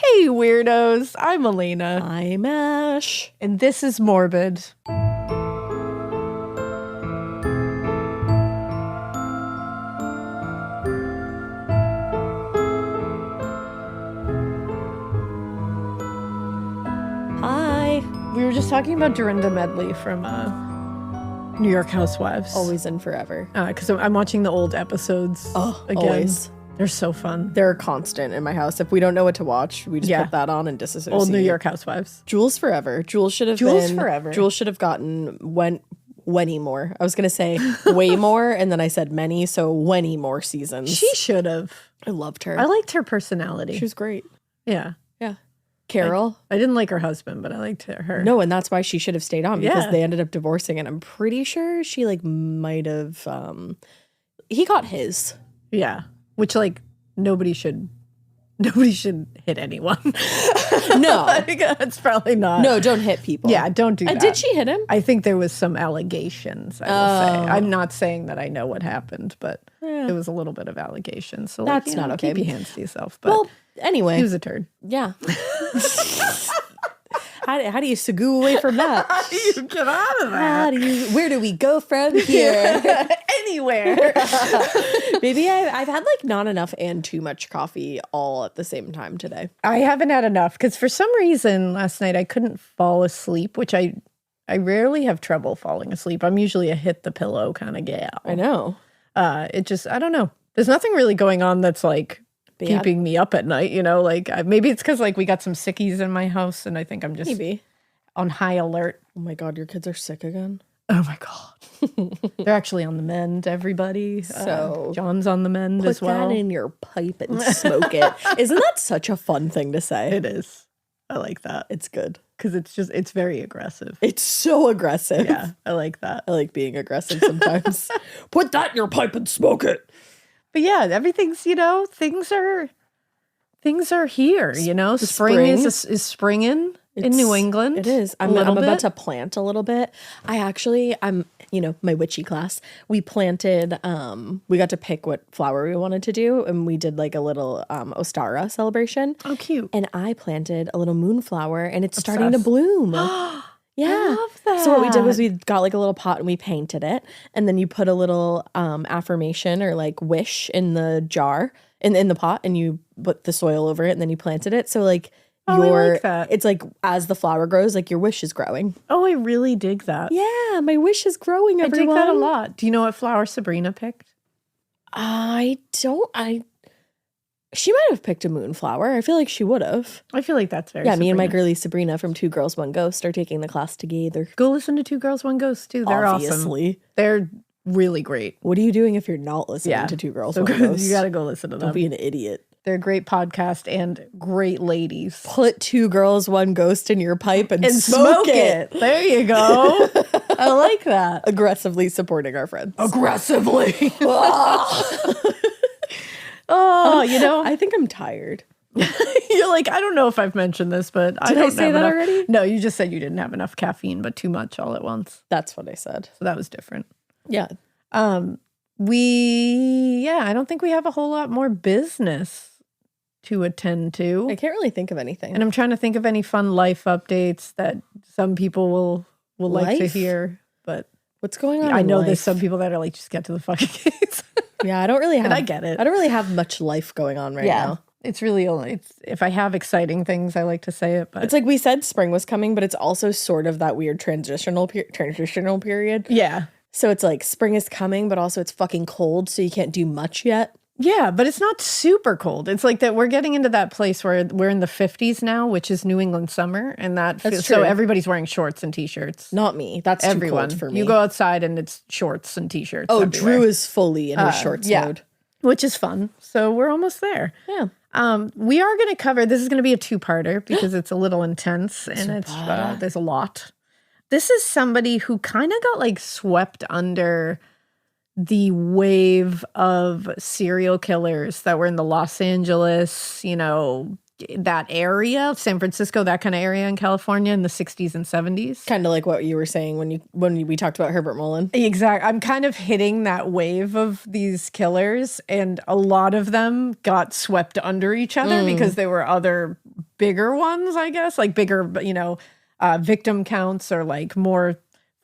Hey, weirdos. I'm Elena. I'm Ash. And this is Morbid. Hi. We were just talking about Dorinda Medley from New York Housewives. Always and forever. Because I'm watching the old episodes again. Always. They're so fun. They're a constant in my house. If we don't know what to watch, we just put that on and disassociate. Old New York Housewives. Jules Forever. Jules should have gotten Wenny more. I was going to say way more, and then I said many, so Wenny more seasons. She should have. I loved her. I liked her personality. She was great. Yeah. Yeah. Carol. I didn't like her husband, but I liked her. No, and that's why she should have stayed on, because they ended up divorcing, and I'm pretty sure she might have he got his. Yeah. Which nobody should hit anyone. No. It's probably not. No, don't hit people. Yeah, don't do that. Did she hit him? I think there was some allegations, I will say. I'm not saying that I know what happened, but it was a little bit of allegations. So that's not okay. Keep your hands to yourself. But well, anyway. He was a turd. Yeah. How do you segoo away from that? How do you get out of that? Where do we go from here? Anywhere. Maybe I've had not enough and too much coffee all at the same time today. I haven't had enough because for some reason last night I couldn't fall asleep, which I rarely have trouble falling asleep. I'm usually a hit the pillow kind of gal. I know. I don't know. There's nothing really going on that's keeping me up at night, maybe it's because we got some sickies in my house and I think I'm just on high alert. Oh my God, your kids are sick again? Oh my God. They're actually on the mend, everybody. So John's on the mend as well. Put that in your pipe and smoke it. Isn't that such a fun thing to say? It is. I like that. It's good. Because it's very aggressive. It's so aggressive. Yeah, I like that. I like being aggressive sometimes. Put that in your pipe and smoke it. But yeah, everything's, things are here, Spring is springing in New England. It is. I'm about to plant a little bit. I'm my witchy class. We planted, we got to pick what flower we wanted to do, and we did a little Ostara celebration. Oh, cute. And I planted a little moonflower, and it's starting to bloom. Yeah. I love that. So what we did was we got a little pot and we painted it, and then you put a little affirmation or wish in the jar in the pot, and you put the soil over it, and then you planted it. So I like that. It's as the flower grows, your wish is growing. Oh, I really dig that. Yeah, my wish is growing, everyone. I dig that a lot. Do you know what flower Sabrina picked? She might have picked a moonflower. I feel like she would have. I feel like that's very Yeah, Sabrina. me and my girlie Sabrina from 2 Girls, 1 Ghost are taking the class together. Go listen to 2 Girls, 1 Ghost, too. They're Obviously. awesome. They're really great. What are you doing if you're not listening to 2 Girls, 1 Ghost? You got to go listen to them. Don't be an idiot. They're a great podcast and great ladies. Put 2 Girls, 1 Ghost in your pipe and smoke it. There you go. I like that. Aggressively supporting our friends. Aggressively. Oh, I think I'm tired. You're I don't know if I've mentioned this, but Did I say that already? No, you just said you didn't have enough caffeine, but too much all at once. That's what I said. So that was different. Yeah. I don't think we have a whole lot more business to attend to. I can't really think of anything. And I'm trying to think of any fun life updates that some people will like to hear. But what's going on? I know there's some people that are just get to the fucking case. Yeah, I don't really have. And I get it. I don't really have much life going on right now. It's really only if I have exciting things, I like to say it. But it's we said spring was coming, but it's also sort of that weird transitional period. Yeah. So it's spring is coming, but also it's fucking cold, so you can't do much yet. Yeah, but it's not super cold. It's that we're getting into that place where we're in the 50s now, which is New England summer, and that's true. So everybody's wearing shorts and t-shirts. Not me. That's everyone. Too cold for me. You go outside and it's shorts and t-shirts. Oh, everywhere. Drew is fully in his shorts mode, which is fun. So we're almost there. Yeah. We are going to cover. This is going to be a 2-parter because it's a little intense and there's a lot. This is somebody who kind of got swept under the wave of serial killers that were in the Los Angeles, that area, San Francisco, that kind of area in California in the 60s and 70s. Kind of like what you were saying when we talked about Herbert Mullin. Exactly. I'm kind of hitting that wave of these killers, and a lot of them got swept under each other because there were other bigger ones, I guess, like bigger, victim counts or like more.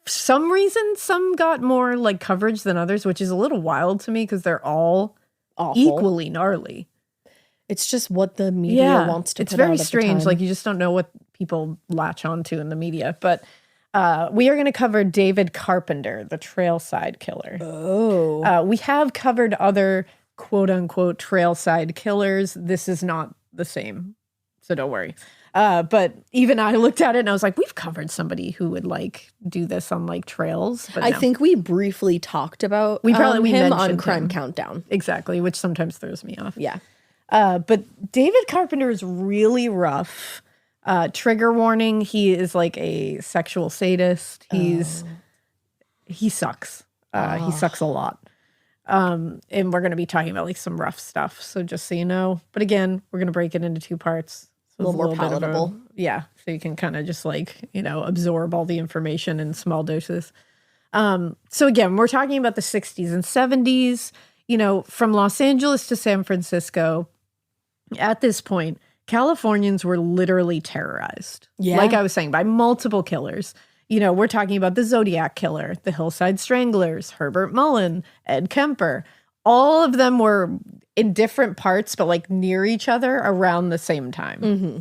For some reason, some got more like coverage than others, which is a little wild to me because they're all Awful. equally gnarly. It's just what the media wants to put out. It's very strange. Like you just don't know what people latch onto in the media. But we are going to cover David Carpenter, the Trailside Killer. Oh. We have covered other quote unquote Trailside Killers. This is not the same, so don't worry. But even I looked at it and I was like, we've covered somebody who would like do this on like trails. But I think we briefly talked about we him on mentioned Crime him. Countdown. Exactly, which sometimes throws me off. Yeah. But David Carpenter is really rough. Trigger warning, he is like a sexual sadist. He sucks. He sucks a lot. And we're going to be talking about like some rough stuff. So just so you know. But again, we're going to break it into 2 parts. So A little more palatable. So you can kind of just like, absorb all the information in small doses. So again, we're talking about the 60s and 70s, from Los Angeles to San Francisco. At this point, Californians were literally terrorized. Yeah. Like I was saying, by multiple killers. We're talking about the Zodiac Killer, the Hillside Stranglers, Herbert Mullin, Ed Kemper. All of them were in different parts, but like near each other around the same time. Mm-hmm.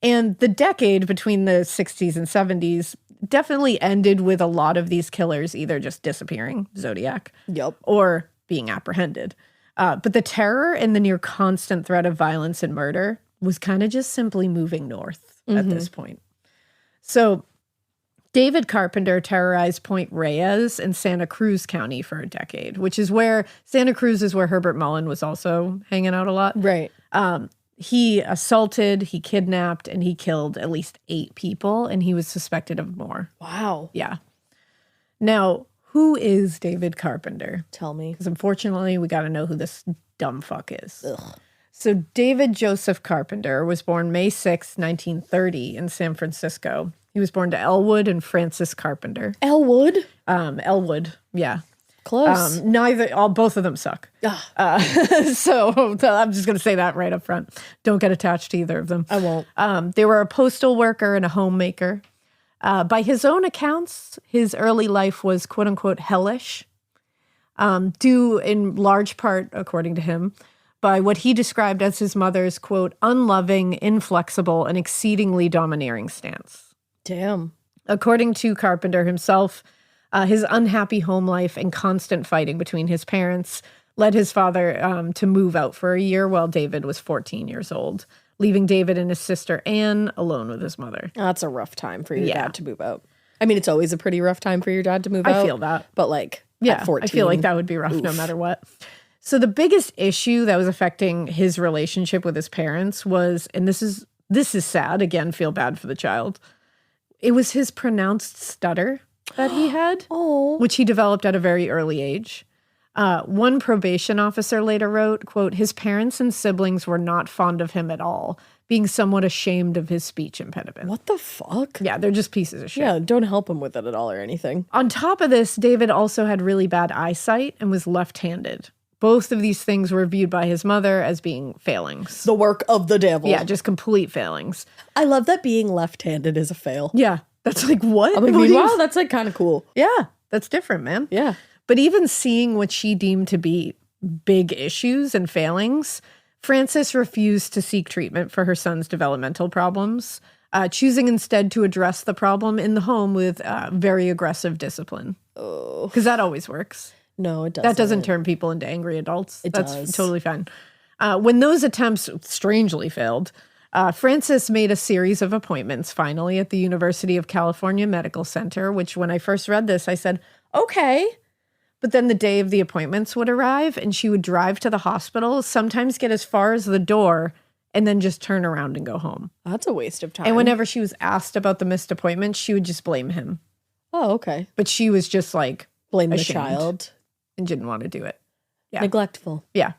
And the decade between the 60s and 70s definitely ended with a lot of these killers either just disappearing, Zodiac, Yep. or being apprehended. But the terror and the near constant threat of violence and murder was kind of just simply moving north at this point. So David Carpenter terrorized Point Reyes in Santa Cruz County for a decade, which is where Santa Cruz is where Herbert Mullin was also hanging out a lot. Right. He assaulted, he kidnapped, and he killed at least 8 people, and he was suspected of more. Wow. Yeah. Now, who is David Carpenter? Tell me. Because unfortunately, we got to know who this dumb fuck is. Ugh. So David Joseph Carpenter was born May 6, 1930 in San Francisco. He was born to Elwood and Frances Carpenter. Elwood? Elwood, yeah. Close. Both of them suck. So I'm just going to say that right up front. Don't get attached to either of them. I won't. They were a postal worker and a homemaker. By his own accounts, his early life was quote unquote hellish, due in large part, according to him, by what he described as his mother's quote unloving, inflexible, and exceedingly domineering stance. Damn. According to Carpenter himself, his unhappy home life and constant fighting between his parents led his father to move out for a year while David was 14 years old, leaving David and his sister Anne alone with his mother. That's a rough time for your dad to move out. I mean, it's always a pretty rough time for your dad to move out. I feel that. But like, at 14. I feel like that would be rough no matter what. So the biggest issue that was affecting his relationship with his parents was, and this is sad, again, feel bad for the child, it was his pronounced stutter that he had, which he developed at a very early age. One probation officer later wrote, quote, his parents and siblings were not fond of him at all, being somewhat ashamed of his speech impediment. What the fuck? Yeah, they're just pieces of shit. Yeah, don't help him with it at all or anything. On top of this, David also had really bad eyesight and was left-handed. Both of these things were viewed by his mother as being failings. The work of the devil. Yeah, just complete failings. I love that being left-handed is a fail. Yeah, that's like, what? I'm like, wow, that's like kind of cool. Yeah, that's different, man. Yeah. But even seeing what she deemed to be big issues and failings, Frances refused to seek treatment for her son's developmental problems, choosing instead to address the problem in the home with very aggressive discipline. Oh. Because that always works. No, it doesn't. That doesn't turn people into angry adults. That's does. Totally fine. When those attempts strangely failed, Frances made a series of appointments finally at the University of California Medical Center, which when I first read this, I said, okay. But then the day of the appointments would arrive and she would drive to the hospital, sometimes get as far as the door, and then just turn around and go home. That's a waste of time. And whenever she was asked about the missed appointments, she would just blame him. Oh, okay. But she was just like, blame ashamed the child. And didn't want to do it. Yeah. Neglectful. Yeah.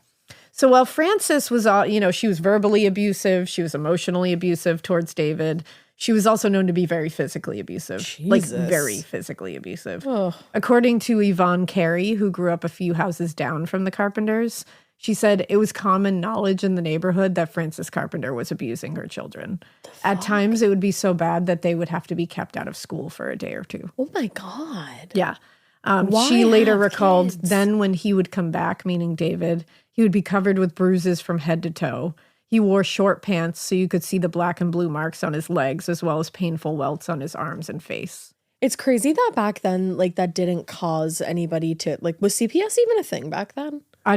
So while Frances was, she was verbally abusive, she was emotionally abusive towards David. She was also known to be very physically abusive, like very physically abusive. Oh. According to Yvonne Carey, who grew up a few houses down from the Carpenters, She said it was common knowledge in the neighborhood that Frances Carpenter was abusing her children. At times, it would be so bad that they would have to be kept out of school for a day or two. Oh my God. Yeah. Why She later have recalled kids? then when he would come back, meaning David, he would be covered with bruises from head to toe. He wore short pants so you could see the black and blue marks on his legs as well as painful welts on his arms and face. It's crazy that back then, like, that didn't cause anybody to, like, was CPS even a thing back then? I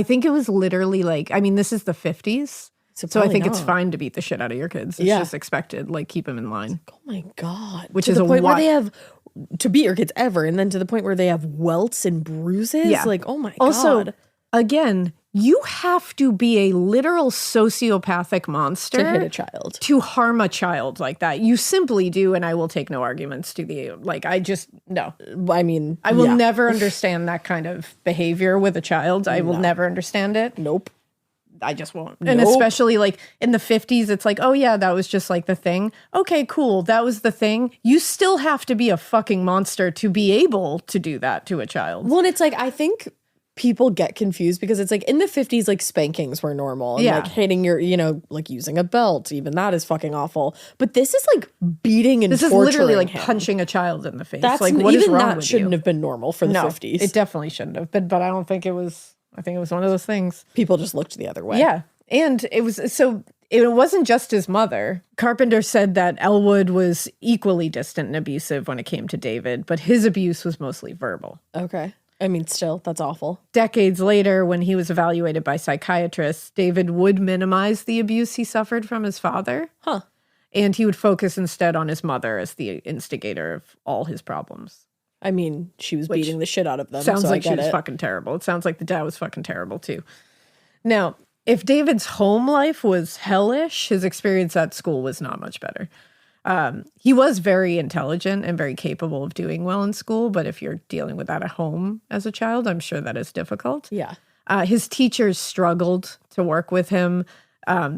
think it was literally like, I mean, this is the 50s. So I think it's not. fine to beat the shit out of your kids. It's just expected, like keep them in line. Oh my God. Which to is the a point where wi- they have, to beat your kids ever, and then to the point where they have welts and bruises? Yeah. Like, oh my Also, God. again, you have to be a literal sociopathic monster To hit a child. to harm a child like that. You simply do, and I will take no arguments to the, like, no. I mean, I will never understand that kind of behavior with a child. I will never understand it. Nope. I just won't. And especially like in the 50s, it's like, oh yeah, that was just like the thing. Okay, cool. That was the thing. You still have to be a fucking monster to be able to do that to a child. Well, and it's like, I think people get confused because it's like in the 50s, like spankings were normal. And like hitting your, like using a belt, even that is fucking awful. But this is like beating and this is torturing literally like him. punching a child in the face. That's like, what is even wrong that with shouldn't you? have been normal for the 50s. It definitely shouldn't have been, but I don't think it was. I think it was one of those things. People just looked the other way. Yeah. And it wasn't just his mother. Carpenter said that Elwood was equally distant and abusive when it came to David, but his abuse was mostly verbal. Okay. I mean, still, that's awful. Decades later, when he was evaluated by psychiatrists, David would minimize the abuse he suffered from his father. Huh. And he would focus instead on his mother as the instigator of all his problems. I mean, she was beating the shit out of them. Sounds so like I she get was it. fucking terrible. It sounds like the dad was fucking terrible too. Now, if David's home life was hellish, his experience at school was not much better. He was very intelligent and very capable of doing well in school, but if you're dealing with that at home as a child, I'm sure that is difficult. Yeah. His teachers struggled to work with him.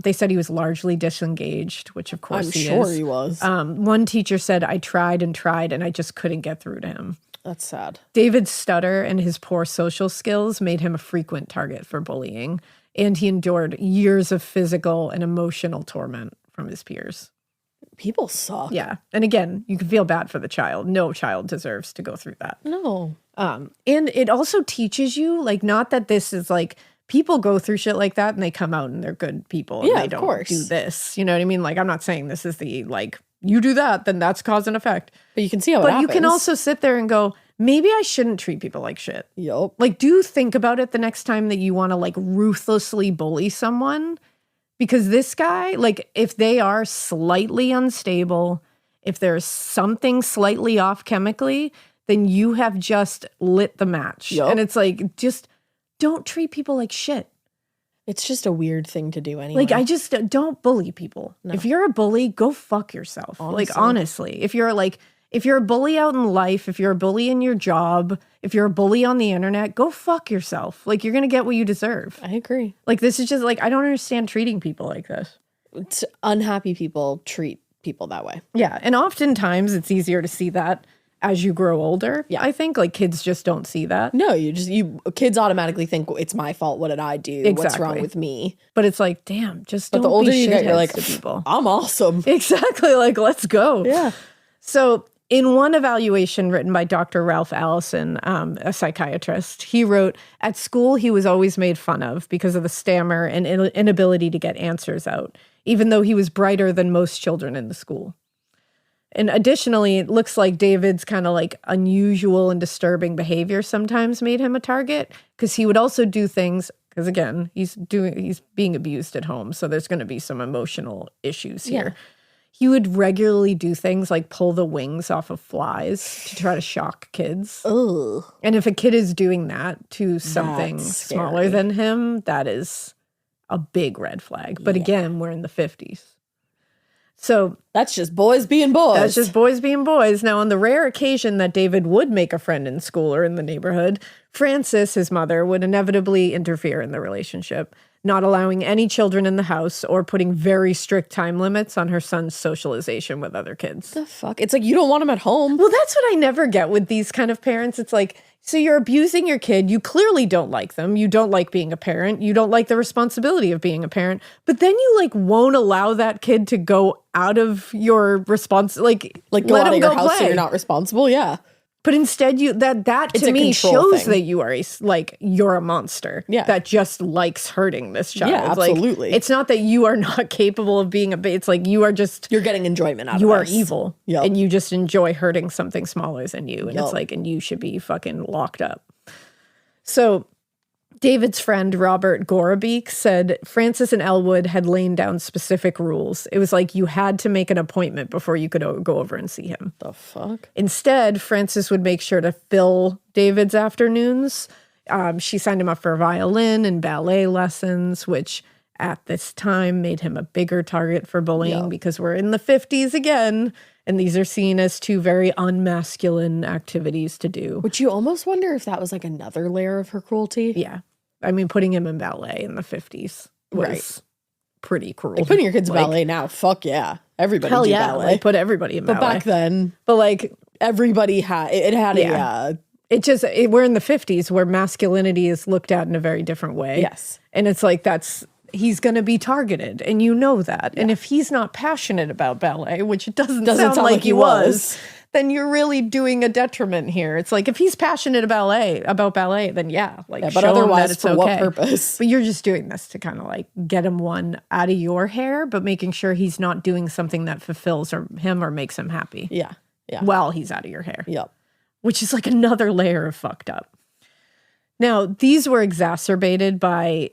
They said he was largely disengaged, which of course he is. He was. One teacher said, I tried and tried and I just couldn't get through to him. That's sad. David's stutter and his poor social skills made him a frequent target for bullying, and he endured years of physical and emotional torment from his peers. People suck. Yeah. And again, you can feel bad for the child. No child deserves to go through that. No. And it also teaches you, like, not that this is like, people go through shit like that and they come out and they're good people and they don't do this. You know what I mean? Like, I'm not saying this is the, like, you do that, then that's cause and effect. But you can see how it happens. But you can also sit there and go, maybe I shouldn't treat people like shit. Yup. Like, do think about it the next time that you want to, like, ruthlessly bully someone. Because this guy, like, if they are slightly unstable, if there's something slightly off chemically, then you have just lit the match. Yup. And it's like, just don't treat people like shit. It's just a weird thing to do anyway. Like, I just don't bully people. No. If you're a bully, go fuck yourself. Like, honestly, if you're a bully out in life, if you're a bully in your job, if you're a bully on the internet, go fuck yourself. Like, you're going to get what you deserve. I agree. Like, this is just like, I don't understand treating people like this. Unhappy people treat people that way. Yeah. And oftentimes it's easier to see that as you grow older. Yeah. I think like kids just don't see that. No, kids automatically think it's my fault. What did I do? What's wrong with me? But it's like, damn, just but don't the older be you get, you're like, to people. I'm awesome. Exactly. Like, let's go. Yeah. So in one evaluation written by Dr. Ralph Allison, a psychiatrist, he wrote, at school, he was always made fun of because of the stammer and inability to get answers out, even though he was brighter than most children in the school. And additionally, it looks like David's kind of like unusual and disturbing behavior sometimes made him a target, because he would also do things, because again, he's being abused at home. So there's going to be some emotional issues here. Yeah. He would regularly do things like pull the wings off of flies to try to shock kids. Ugh. And if a kid is doing that to something smaller than him, that is a big red flag. But again, we're in the 50s. So that's just boys being boys. That's just boys being boys. Now, on the rare occasion that David would make a friend in school or in the neighborhood, Frances, his mother, would inevitably interfere in the relationship. not allowing any children in the house, or putting very strict time limits on her son's socialization with other kids. The fuck? It's like, you don't want him at home. Well, that's what I never get with these kind of parents. It's like, so you're abusing your kid. You clearly don't like them. You don't like being a parent. You don't like the responsibility of being a parent. But then you like won't allow that kid to go out of your like go let out him of your go house play. so you're not responsible. Yeah. But instead, that It's to a me control shows thing. that you are you're a monster. Yeah. That just likes hurting this child. Yeah, absolutely. Like, it's not that you are not capable of being it's like you are just You're getting enjoyment out of it. you are evil. Yep. And you just enjoy hurting something smaller than you. And Yep. it's like, and you should be fucking locked up. So David's friend, Robert Gorobeek, said Francis and Elwood had laid down specific rules. It was like you had to make an appointment before you could go over and see him. The fuck? Instead, Francis would make sure to fill David's afternoons. She signed him up for violin and ballet lessons, which at this time made him a bigger target for bullying because we're in the 50s again. And these are seen as two very unmasculine activities to do. Which you almost wonder if that was like another layer of her cruelty. Yeah. I mean, putting him in ballet in the 50s was pretty cruel. Like putting your kids in ballet now, fuck yeah. Everybody Hell do yeah, ballet. like put everybody in ballet. But back then, But like, everybody had, it had a, we're in the 50s where masculinity is looked at in a very different way. yes. And it's like, he's going to be targeted, and you know that. Yeah. And if he's not passionate about ballet, which it doesn't sound like he was, then you're really doing a detriment here. It's like, if he's passionate about ballet, then but otherwise, for what purpose? But you're just doing this to kind of like get him one out of your hair, but making sure he's not doing something that fulfills him or makes him happy. Yeah. Yeah. While he's out of your hair. Yep. Which is like another layer of fucked up. Now, these were exacerbated by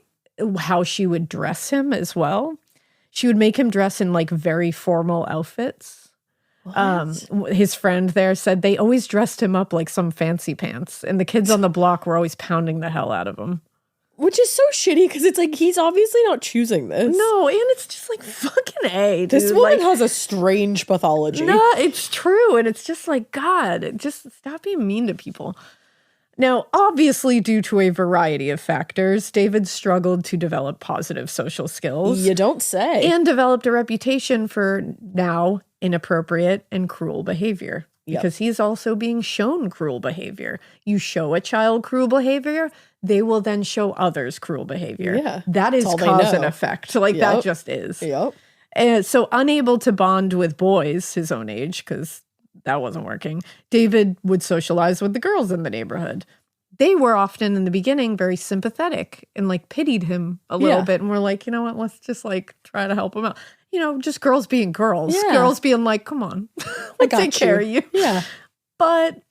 how she would dress him as well. She would make him dress in like very formal outfits. His friend there said they always dressed him up like some fancy pants, and the kids on the block were always pounding the hell out of him. Which is so shitty because it's like he's obviously not choosing this. No, and it's just like fucking A. Dude. This woman has a strange pathology. No, it's true, and it's just like, God, just stop being mean to people. Now, obviously, due to a variety of factors, David struggled to develop positive social skills. You don't say. And developed a reputation for now inappropriate and cruel behavior. Because he's also being shown cruel behavior. You show a child cruel behavior, they will then show others cruel behavior. Yeah. That is cause and effect. Like, that just is. Yep. And so unable to bond with boys his own age, because that wasn't working, David would socialize with the girls in the neighborhood. They were often in the beginning very sympathetic and like pitied him a little bit, and were like, you know what, let's just like try to help him out. You know, just girls being girls. Yeah. Girls being like, come on, we'll take care of you. Yeah. But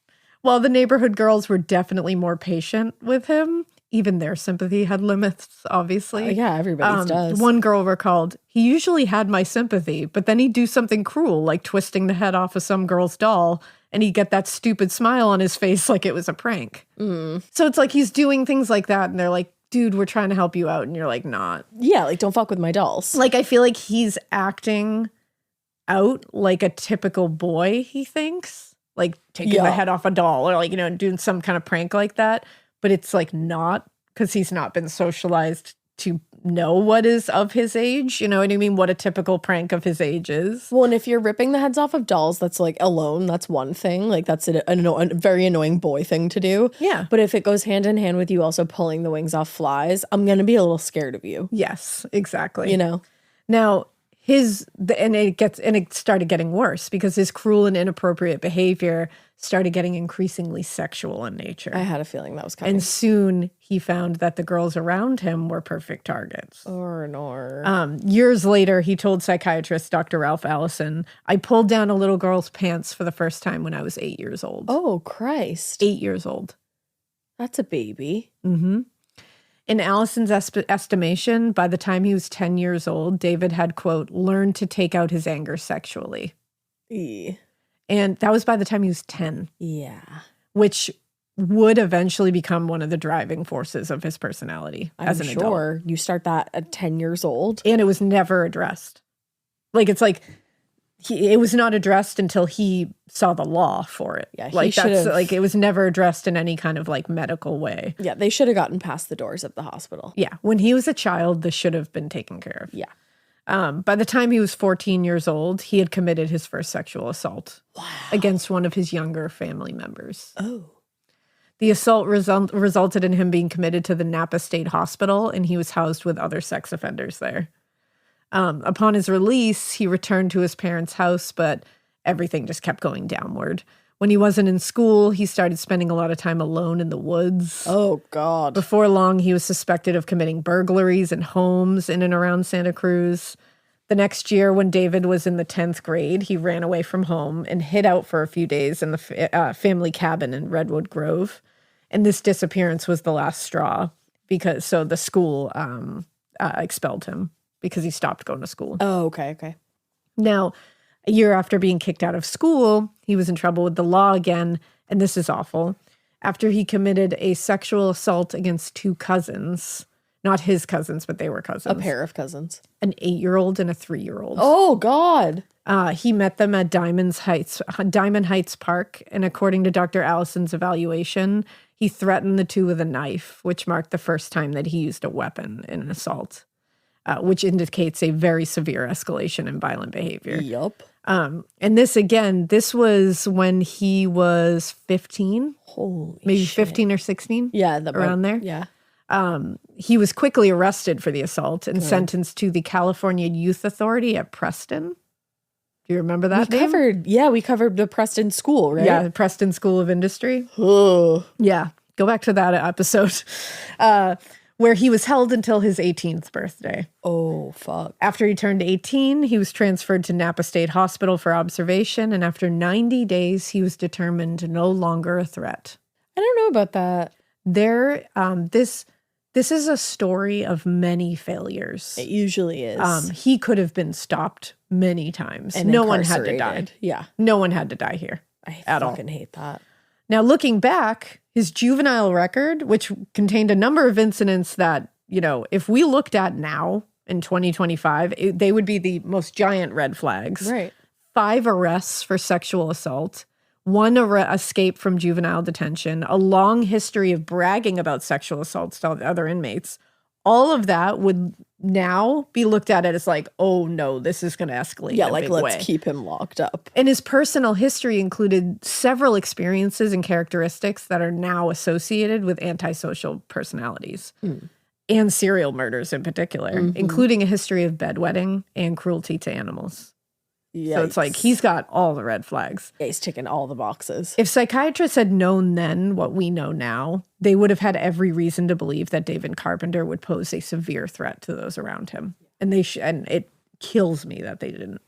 while the neighborhood girls were definitely more patient with him, even their sympathy had limits, obviously. Yeah, everybody's does. One girl recalled, he usually had my sympathy, but then he'd do something cruel, like twisting the head off of some girl's doll, and he'd get that stupid smile on his face like it was a prank. So it's like he's doing things like that, and they're like, dude, we're trying to help you out, and you're like, not. Yeah, like, don't fuck with my dolls. Like, I feel like he's acting out like a typical boy, he thinks. Like, taking the head off a doll, or like, you know, doing some kind of prank like that. But it's like not, because he's not been socialized to know what is of his age. You know what I mean? What a typical prank of his age is. Well, and if you're ripping the heads off of dolls, that's like alone, that's one thing. Like, that's a very annoying boy thing to do. Yeah. But if it goes hand in hand with you also pulling the wings off flies, I'm going to be a little scared of you. Yes, exactly. You know? Now, it started getting worse because his cruel and inappropriate behavior started getting increasingly sexual in nature. I had a feeling that was coming. And soon he found that the girls around him were perfect targets. Years later, he told psychiatrist Dr. Ralph Allison, I pulled down a little girl's pants for the first time when I was 8 years old. Oh, Christ. 8 years old. That's a baby. Mm-hmm. In Allison's estimation, by the time he was 10 years old, David had, quote, learned to take out his anger sexually. And that was by the time he was 10. Yeah. Which would eventually become one of the driving forces of his personality as an adult. You start that at 10 years old. And it was never addressed. Like, it's like, it was not addressed until he saw the law for it. Yeah, like that's like it was never addressed in any kind of like medical way. Yeah, they should have gotten past the doors of the hospital. Yeah, when he was a child, this should have been taken care of. Yeah. By the time he was 14 years old, he had committed his first sexual assault against one of his younger family members. Oh. The assault resulted in him being committed to the Napa State Hospital, and he was housed with other sex offenders there. Upon his release, he returned to his parents' house, but everything just kept going downward. When he wasn't in school, he started spending a lot of time alone in the woods. Oh, God. Before long, he was suspected of committing burglaries in homes in and around Santa Cruz. The next year, when David was in the 10th grade, he ran away from home and hid out for a few days in the family cabin in Redwood Grove. And this disappearance was the last straw so the school expelled him because he stopped going to school. Oh, okay. Now, a year after being kicked out of school, he was in trouble with the law again, and this is awful. After he committed a sexual assault against 2 cousins, not his cousins, but they were cousins. A pair of cousins. An 8-year-old and a 3-year-old. Oh, God. He met them at Diamond Heights Park, and according to Dr. Allison's evaluation, he threatened the 2 with a knife, which marked the first time that he used a weapon in an assault, which indicates a very severe escalation in violent behavior. Yup. And this was when he was 15. Holy maybe shit. 15 or 16. Yeah. Around there. Yeah. He was quickly arrested for the assault and sentenced to the California Youth Authority at Preston. Do you remember that name? We covered the Preston School, right? Yeah, the Preston School of Industry. Oh. Yeah, go back to that episode. Where he was held until his 18th birthday. Oh, fuck. After he turned 18, he was transferred to Napa State Hospital for observation, and after 90 days, he was determined no longer a threat. I don't know about that. This is a story of many failures. It usually is. He could have been stopped many times. And no one had to die. Yeah. No one had to die here. I at all. fucking hate that. Now, looking back, his juvenile record, which contained a number of incidents that, if we looked at now in 2025, they would be the most giant red flags. Right. 5 arrests for sexual assault, 1 escape from juvenile detention, a long history of bragging about sexual assaults to other inmates. All of that would now be looked at as like, oh no, this is going to escalate. Yeah, in a like big let's way. keep him locked up. And his personal history included several experiences and characteristics that are now associated with antisocial personalities and serial murders in particular, including a history of bedwetting and cruelty to animals. Yikes. So it's like he's got all the red flags. Yeah, he's ticking all the boxes. If psychiatrists had known then what we know now, they would have had every reason to believe that David Carpenter would pose a severe threat to those around him. And and it kills me that they didn't.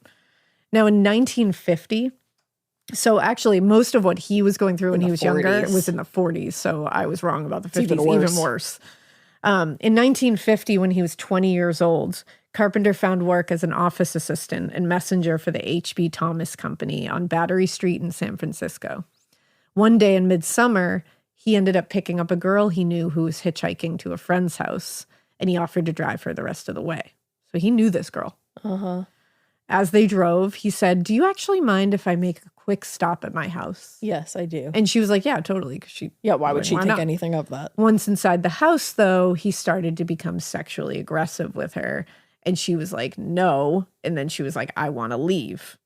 Now in 1950, so actually most of what he was going through when he was younger was in the 40s. So I was wrong about the 50s, even worse. In 1950, when he was 20 years old, Carpenter found work as an office assistant and messenger for the H.B. Thomas Company on Battery Street in San Francisco. One day in midsummer, he ended up picking up a girl he knew who was hitchhiking to a friend's house, and he offered to drive her the rest of the way. So he knew this girl. Uh-huh. As they drove, he said, "Do you actually mind if I make a quick stop at my house?" Yes, I do. And she was like, "Yeah, totally." Why would she think not? anything of that? Once inside the house, though, he started to become sexually aggressive with her. And she was like, "No." And then she was like, "I want to leave."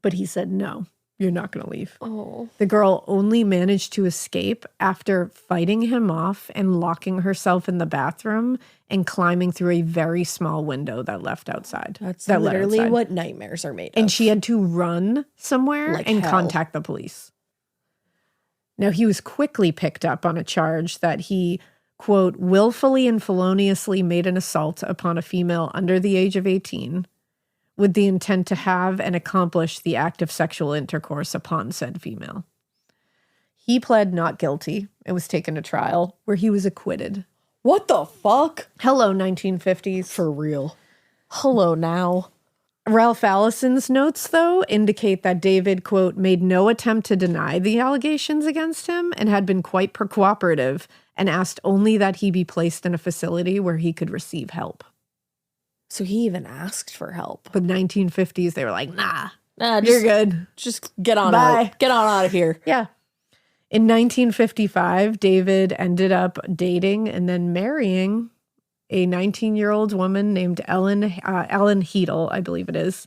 But he said, "No, you're not going to leave." Oh. The girl only managed to escape after fighting him off and locking herself in the bathroom and climbing through a very small window that left outside. That's that led literally outside. what nightmares are made of. And she had to run somewhere Like and hell. contact the police. Now, he was quickly picked up on a charge that he, quote, willfully and feloniously made an assault upon a female under the age of 18 with the intent to have and accomplish the act of sexual intercourse upon said female. He pled not guilty and was taken to trial where he was acquitted. What the fuck? Hello, 1950s. For real. Hello now. Ralph Allison's notes, though, indicate that David, quote, made no attempt to deny the allegations against him and had been quite cooperative and asked only that he be placed in a facility where he could receive help. So he even asked for help. But 1950s, they were like, nah, Nah, you're good. Just get on Bye. out. Get on out of here. Yeah. In 1955, David ended up dating and then marrying a 19-year-old woman named Ellen Heedle, I believe it is.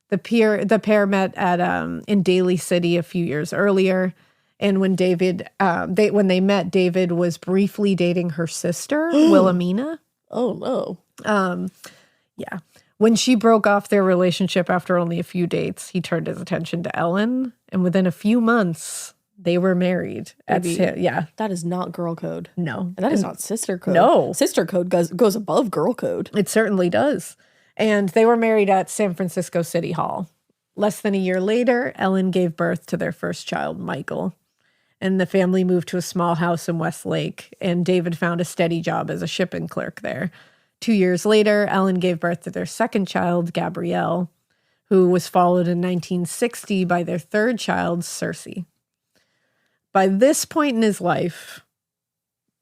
The pair met at in Daly City a few years earlier. And when when they met, David was briefly dating her sister, Wilhelmina. Oh, no. Yeah. When she broke off their relationship after only a few dates, he turned his attention to Ellen. And within a few months, they were married. Yeah. That is not girl code. No. And that is not sister code. No. Sister code goes above girl code. It certainly does. And they were married at San Francisco City Hall. Less than a year later, Ellen gave birth to their first child, Michael. And the family moved to a small house in Westlake, and David found a steady job as a shipping clerk there. 2 years later, Ellen gave birth to their second child, Gabrielle, who was followed in 1960 by their third child, Cersei. By this point in his life,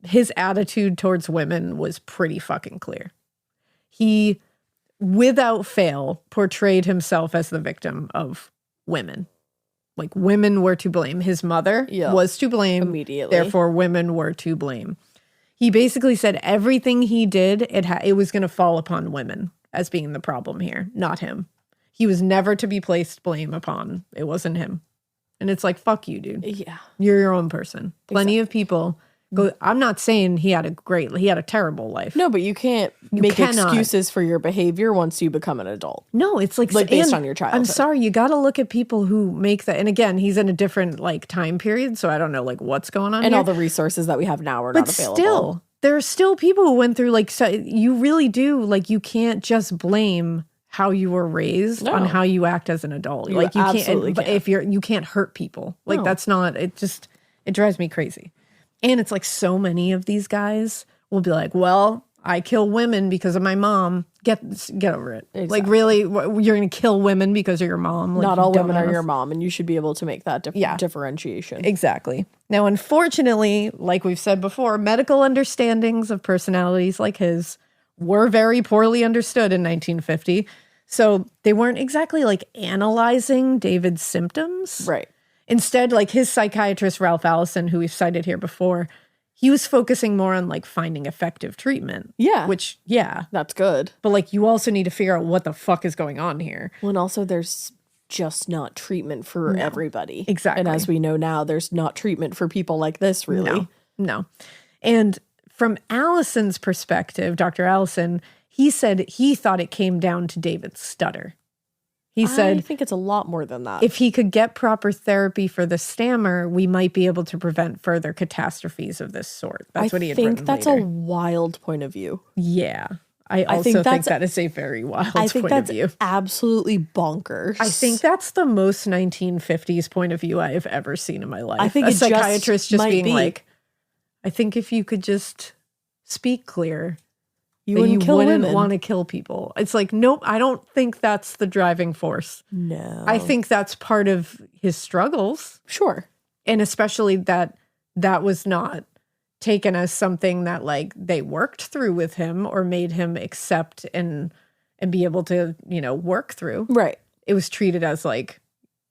his attitude towards women was pretty fucking clear. He, without fail, portrayed himself as the victim of women. Like, women were to blame. His mother was to blame. Immediately. Therefore, women were to blame. He basically said everything he did, it was going to fall upon women as being the problem here, not him. He was never to be placed blame upon. It wasn't him. And it's like, fuck you, dude. Yeah. You're your own person. Plenty of people go. I'm not saying he had a terrible life. No, but you can't make excuses for your behavior once you become an adult. No, it's like based on your childhood. I'm sorry, you got to look at people who make that. And again, he's in a different like time period, so I don't know like what's going on. And here. all the resources that we have now are not available. Still, there are still people who went through like, so you really do like, you can't just blame how you were raised on how you act as an adult. You like you absolutely can't. But if you can't hurt people, like that's not. It drives me crazy. And it's like so many of these guys will be like, well, I kill women because of my mom. Get over it. Exactly. Like, really, you're going to kill women because of your mom? Like, not all women are your mom, and you should be able to make that differentiation. Exactly. Now, unfortunately, like we've said before, medical understandings of personalities like his were very poorly understood in 1950. So they weren't exactly like analyzing David's symptoms. Right. Instead, like his psychiatrist, Ralph Allison, who we've cited here before, he was focusing more on like finding effective treatment. Yeah. Which, that's good. But like you also need to figure out what the fuck is going on here. Well, and also there's just not treatment for everybody. Exactly. And as we know now, there's not treatment for people like this, really. No. And from Allison's perspective, Dr. Allison, he said he thought it came down to David's stutter. He said, I think it's a lot more than that. If he could get proper therapy for the stammer, we might be able to prevent further catastrophes of this sort. That's what he had written I think that's later. a wild point of view. Yeah. I also think that is a very wild point of view. Absolutely bonkers. I think that's the most 1950s point of view I have ever seen in my life. I think a psychiatrist just being be. like, I think if you could just speak clear, you wouldn't want to kill people. It's like, nope, I don't think that's the driving force. No. I think that's part of his struggles. Sure. And especially that was not taken as something that like they worked through with him or made him accept and be able to, work through. Right. It was treated as like,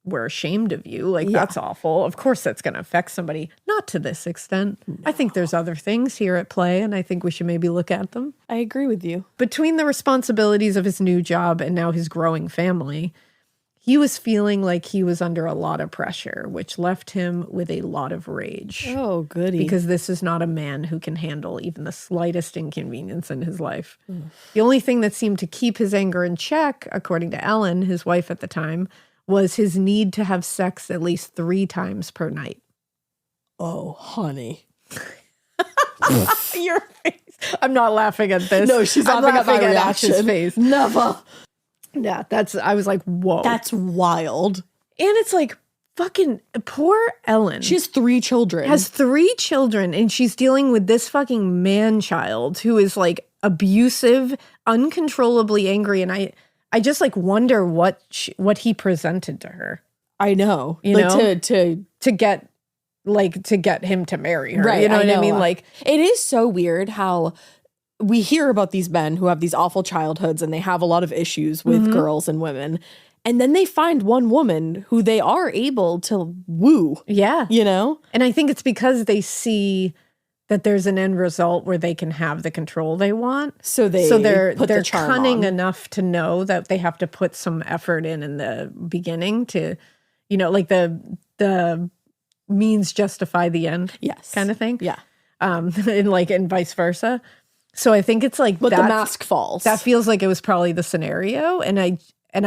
we're ashamed of you. Like, that's awful. Of course that's going to affect somebody. Not to this extent. No. I think there's other things here at play, and I think we should maybe look at them. I agree with you. Between the responsibilities of his new job and now his growing family, he was feeling like he was under a lot of pressure, which left him with a lot of rage. Oh, goody. Because this is not a man who can handle even the slightest inconvenience in his life. The only thing that seemed to keep his anger in check, according to Ellen, his wife at the time, was his need to have sex at least 3 times per night. Oh, honey. Your face. I'm not laughing at this. No, she's laughing at my reaction. Ash's face. Never. Yeah, I was like, whoa. That's wild. And it's like, fucking poor Ellen. She has 3 children. Has 3 children, and she's dealing with this fucking man-child who is like abusive, uncontrollably angry, and I just like wonder what he presented to her. I know. You know, to get him to marry her. Right. You know what I mean? Like, it is so weird how we hear about these men who have these awful childhoods and they have a lot of issues with girls and women. And then they find one woman who they are able to woo. Yeah. You know? And I think it's because they see that there's an end result where they can have the control they want. So they're put the charm cunning on. enough to know that they have to put some effort in the beginning to, you know, like the means justify the end. Yes. Kind of thing. Yeah. And vice versa. So I think it's like But the mask falls. That feels like it was probably the scenario. And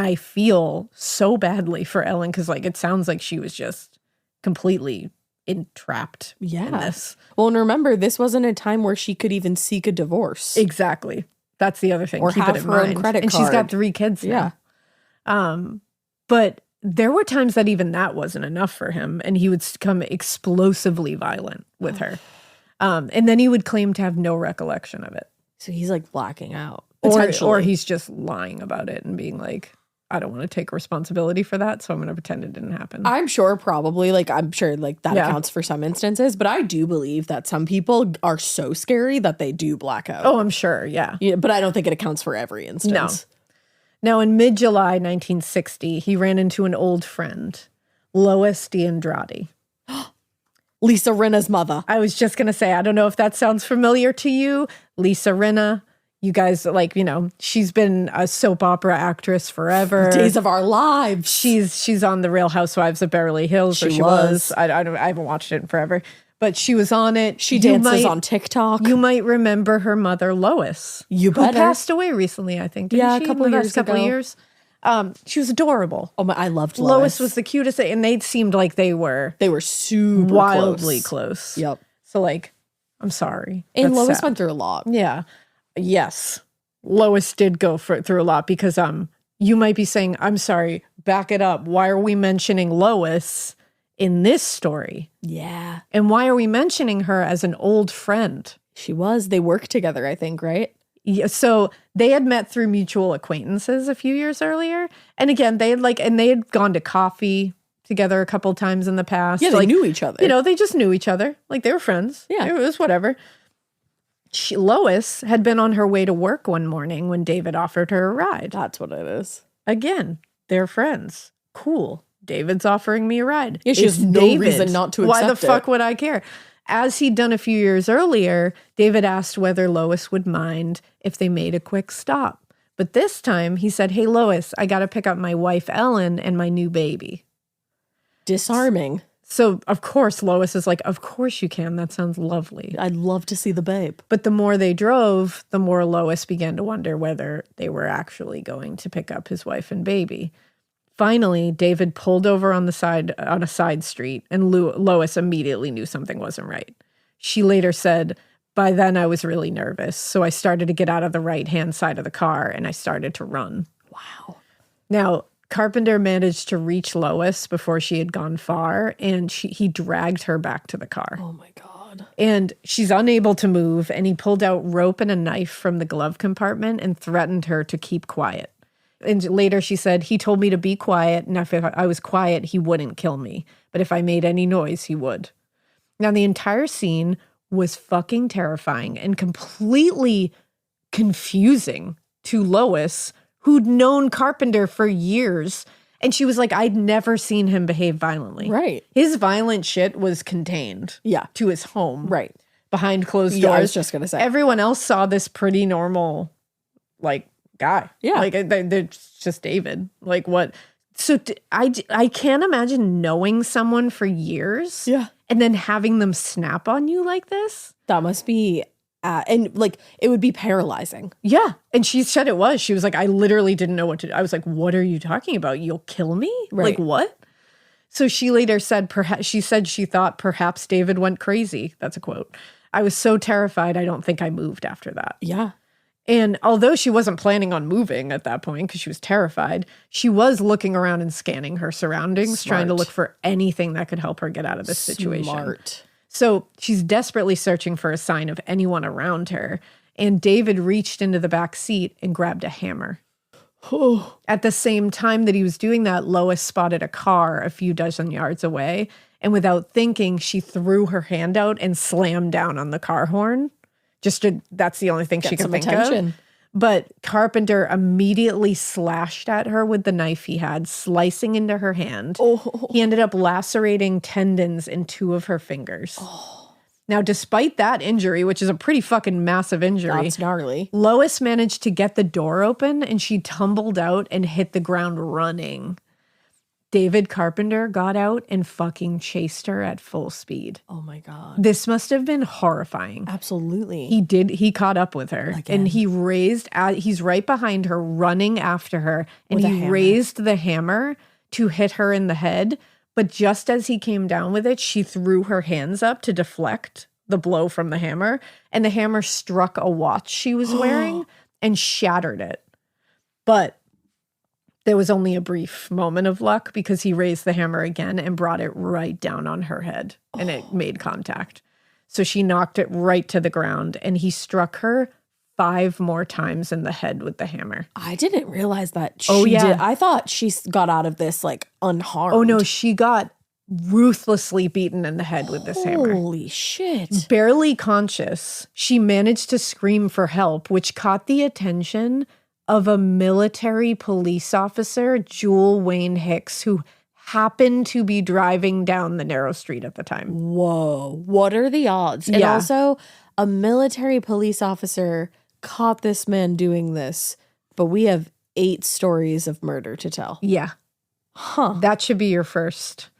I feel so badly for Ellen because like it sounds like she was just completely entrapped in this. Well, and remember, this wasn't a time where she could even seek a divorce. Exactly. That's the other thing. Or Keep have it in her own mind. credit and card. she's got 3 kids now. But there were times that even that wasn't enough for him, and he would become explosively violent with her. And then he would claim to have no recollection of it. So he's like blacking out. Or he's just lying about it and being like, I don't want to take responsibility for that, so I'm going to pretend it didn't happen. I'm sure that accounts for some instances, but I do believe that some people are so scary that they do black out. Oh, I'm sure, yeah. But I don't think it accounts for every instance. Now, in mid-July 1960, he ran into an old friend, Lois DeAndrade. Lisa Rinna's mother. I was just going to say, I don't know if that sounds familiar to you. Lisa Rinna. You guys, like, you know, she's been a soap opera actress forever. Days of Our Lives. She's on The Real Housewives of Beverly Hills. She was. I haven't watched it in forever. But she was on it. She dances on TikTok. You might remember her mother, Lois. You better. Who passed away recently, I think. Didn't she? A couple of years. She was adorable. Oh my! I loved Lois. Lois. Was the cutest, and they seemed like they were super wildly close. Yep. So like, I'm sorry. And That's Lois sad. went through a lot. Yeah. Yes. Lois did go through a lot because you might be saying, I'm sorry, back it up. Why are we mentioning Lois in this story? Yeah. And why are we mentioning her as an old friend? She was. They worked together, I think, right? Yeah, so they had met through mutual acquaintances a few years earlier. And again, they had gone to coffee together a couple times in the past. Yeah, they knew each other. You know, they just knew each other. Like they were friends. Yeah. It was whatever. Lois had been on her way to work one morning when David offered her a ride. That's what it is. Again, they're friends. Cool. David's offering me a ride. Yeah, she has no reason not to accept it. Why the fuck would I care? As he'd done a few years earlier, David asked whether Lois would mind if they made a quick stop. But this time he said, hey, Lois, I got to pick up my wife, Ellen, and my new baby. Disarming. So, of course, Lois is like, of course you can. That sounds lovely. I'd love to see the babe. But the more they drove, the more Lois began to wonder whether they were actually going to pick up his wife and baby. Finally, David pulled over on a side street, and Lois immediately knew something wasn't right. She later said, by then I was really nervous, so I started to get out of the right-hand side of the car, and I started to run. Wow. Now, Carpenter managed to reach Lois before she had gone far, and he dragged her back to the car. Oh, my God. And she's unable to move, and he pulled out rope and a knife from the glove compartment and threatened her to keep quiet. And later she said, he told me to be quiet, and if I was quiet, he wouldn't kill me. But if I made any noise, he would. Now, the entire scene was fucking terrifying and completely confusing to Lois, who'd known Carpenter for years. And she was like, I'd never seen him behave violently. Right. His violent shit was contained to his home. Right. Behind closed doors. Yeah, I was just going to say. Everyone else saw this pretty normal, like, guy. Yeah. Like, they're just David. Like, what? So I can't imagine knowing someone for years. Yeah. And then having them snap on you like this. That must be, and like, it would be paralyzing. Yeah. And she said it was. She was like, I literally didn't know what to do. I was like, what are you talking about? You'll kill me? Right. Like, what? So she later said, she thought perhaps David went crazy. That's a quote. I was so terrified, I don't think I moved after that. Yeah. And although she wasn't planning on moving at that point because she was terrified, she was looking around and scanning her surroundings, trying to look for anything that could help her get out of this situation. So she's desperately searching for a sign of anyone around her. And David reached into the back seat and grabbed a hammer. At the same time that he was doing that, Lois spotted a car a few dozen yards away. And without thinking, she threw her hand out and slammed down on the car horn. That's the only thing she Get could some think attention. of. But Carpenter immediately slashed at her with the knife he had, slicing into her hand. Oh. He ended up lacerating tendons in 2 of her fingers. Now, despite that injury, which is a pretty fucking massive injury, That's gnarly. Lois managed to get the door open and she tumbled out and hit the ground running. David Carpenter got out and fucking chased her at full speed. Oh my God. This must have been horrifying. Absolutely. He caught up with her. Again. And he's right behind her, running after her. And With a he hammer. raised the hammer to hit her in the head. But just as he came down with it, she threw her hands up to deflect the blow from the hammer. And the hammer struck a watch she was wearing and shattered it. But there was only a brief moment of luck because he raised the hammer again and brought it right down on her head and it made contact. So she knocked it right to the ground and he struck her 5 more times in the head with the hammer. I didn't realize that she did. I thought she got out of this like unharmed. Oh no, she got ruthlessly beaten in the head with this hammer. Holy shit. Barely conscious, she managed to scream for help, which caught the attention of a military police officer, Jewel Wayne Hicks, who happened to be driving down the narrow street at the time. Whoa. What are the odds? And also, a military police officer caught this man doing this, but we have 8 stories of murder to tell. Yeah. Huh. That should be your first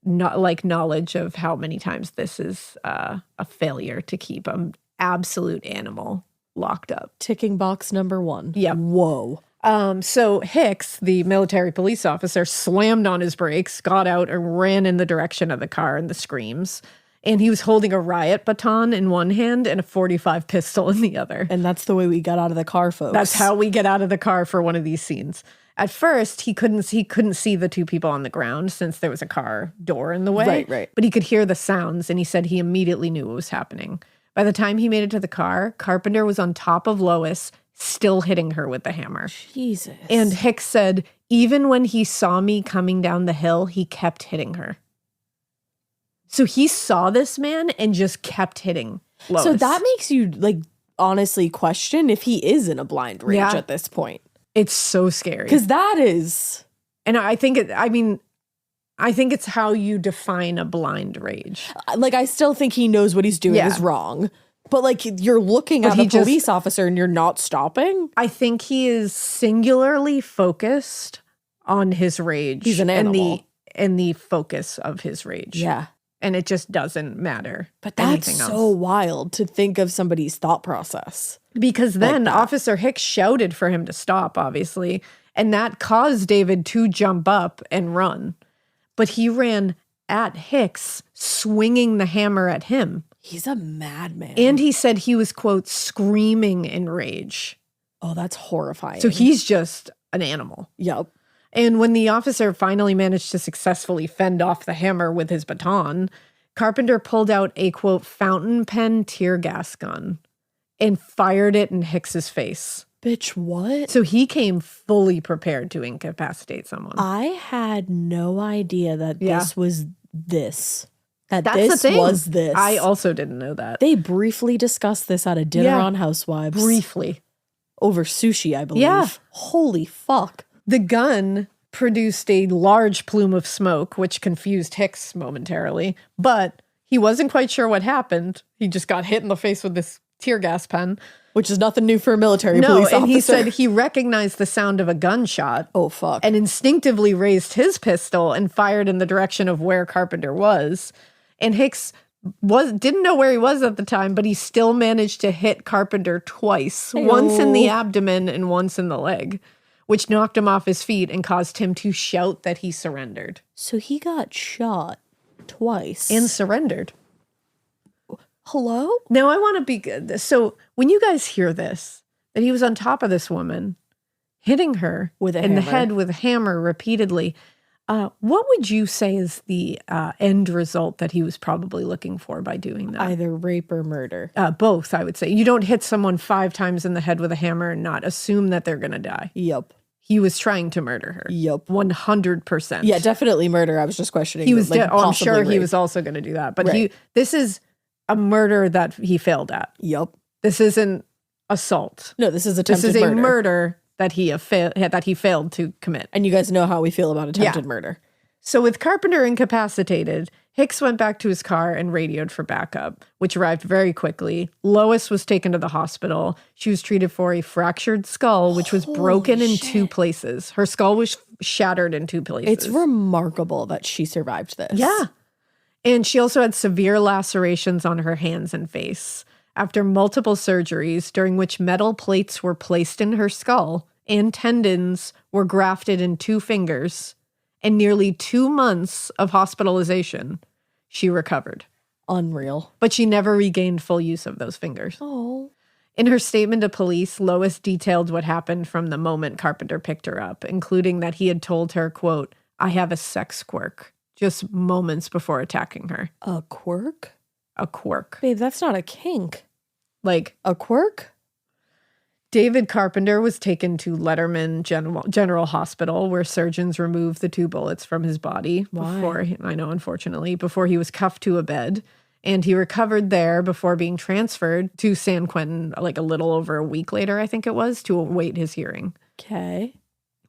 knowledge of how many times this is a failure to keep an absolute animal locked up. Ticking box number 1. Yep. Whoa. So Hicks, the military police officer, slammed on his brakes, got out, and ran in the direction of the car and the screams. And he was holding a riot baton in one hand and a .45 pistol in the other. And that's the way we got out of the car, folks. That's how we get out of the car for one of these scenes. At first, he couldn't see the 2 people on the ground since there was a car door in the way. Right. But he could hear the sounds, and he said he immediately knew what was happening. By the time he made it to the car, Carpenter was on top of Lois, still hitting her with the hammer. Jesus. And Hicks said, even when he saw me coming down the hill, he kept hitting her. So he saw this man and just kept hitting Lois. So that makes you like honestly question if he is in a blind rage at this point. It's so scary. Because that is... And I think it's how you define a blind rage. Like, I still think he knows what he's doing is wrong. But, like, you're looking at a police officer and you're not stopping? I think he is singularly focused on his rage. He's an animal. And the focus of his rage. Yeah. And it just doesn't matter. But that's so wild to think of somebody's thought process. Because then Officer Hicks shouted for him to stop, obviously. And that caused David to jump up and run. But he ran at Hicks, swinging the hammer at him. He's a madman. And he said he was, quote, screaming in rage. Oh, that's horrifying. So he's just an animal. Yep. And when the officer finally managed to successfully fend off the hammer with his baton, Carpenter pulled out a, quote, fountain pen tear gas gun and fired it in Hicks's face. Bitch, what? So he came fully prepared to incapacitate someone. I had no idea that this was this. That's the thing. Was this. I also didn't know that. They briefly discussed this at a dinner on Housewives. Briefly. Over sushi, I believe. Yeah. Holy fuck. The gun produced a large plume of smoke, which confused Hicks momentarily, but he wasn't quite sure what happened. He just got hit in the face with this tear gas pen. Which is nothing new for a military police officer. And he said he recognized the sound of a gunshot. Oh, fuck. And instinctively raised his pistol and fired in the direction of where Carpenter was. And Hicks didn't know where he was at the time, but he still managed to hit Carpenter twice. Hey-o. Once in the abdomen and once in the leg, which knocked him off his feet and caused him to shout that he surrendered. So he got shot twice. And surrendered. Hello? Now I want to be good. So when you guys hear this, that he was on top of this woman, hitting her in the head with a hammer repeatedly, what would you say is the end result that he was probably looking for by doing that? Either rape or murder. Both, I would say. You don't hit someone 5 times in the head with a hammer and not assume that they're going to die. Yep. He was trying to murder her. Yep. 100%. Yeah, definitely murder. I was just questioning. He was. I'm sure he was also going to do that. But this is a murder that he failed at. Yup. This isn't assault. No, this is attempted This is murder. a murder that he failed to commit. And you guys know how we feel about attempted murder. So with Carpenter incapacitated, Hicks went back to his car and radioed for backup, which arrived very quickly. Lois was taken to the hospital. She was treated for a fractured skull, which was broken in 2 places. Her skull was shattered in 2 places. It's remarkable that she survived this. Yeah. And she also had severe lacerations on her hands and face. After multiple surgeries, during which metal plates were placed in her skull and tendons were grafted in 2 fingers, and nearly 2 months of hospitalization, she recovered. Unreal. But she never regained full use of those fingers. Oh. In her statement to police, Lois detailed what happened from the moment Carpenter picked her up, including that he had told her, quote, "I have a sex quirk," just moments before attacking her. A quirk? A quirk. Babe, that's not a kink. Like, a quirk? David Carpenter was taken to Letterman General Hospital, where surgeons removed the 2 bullets from his body. Unfortunately, before he was cuffed to a bed. And he recovered there before being transferred to San Quentin, like a little over a week later, I think it was, to await his hearing. Okay.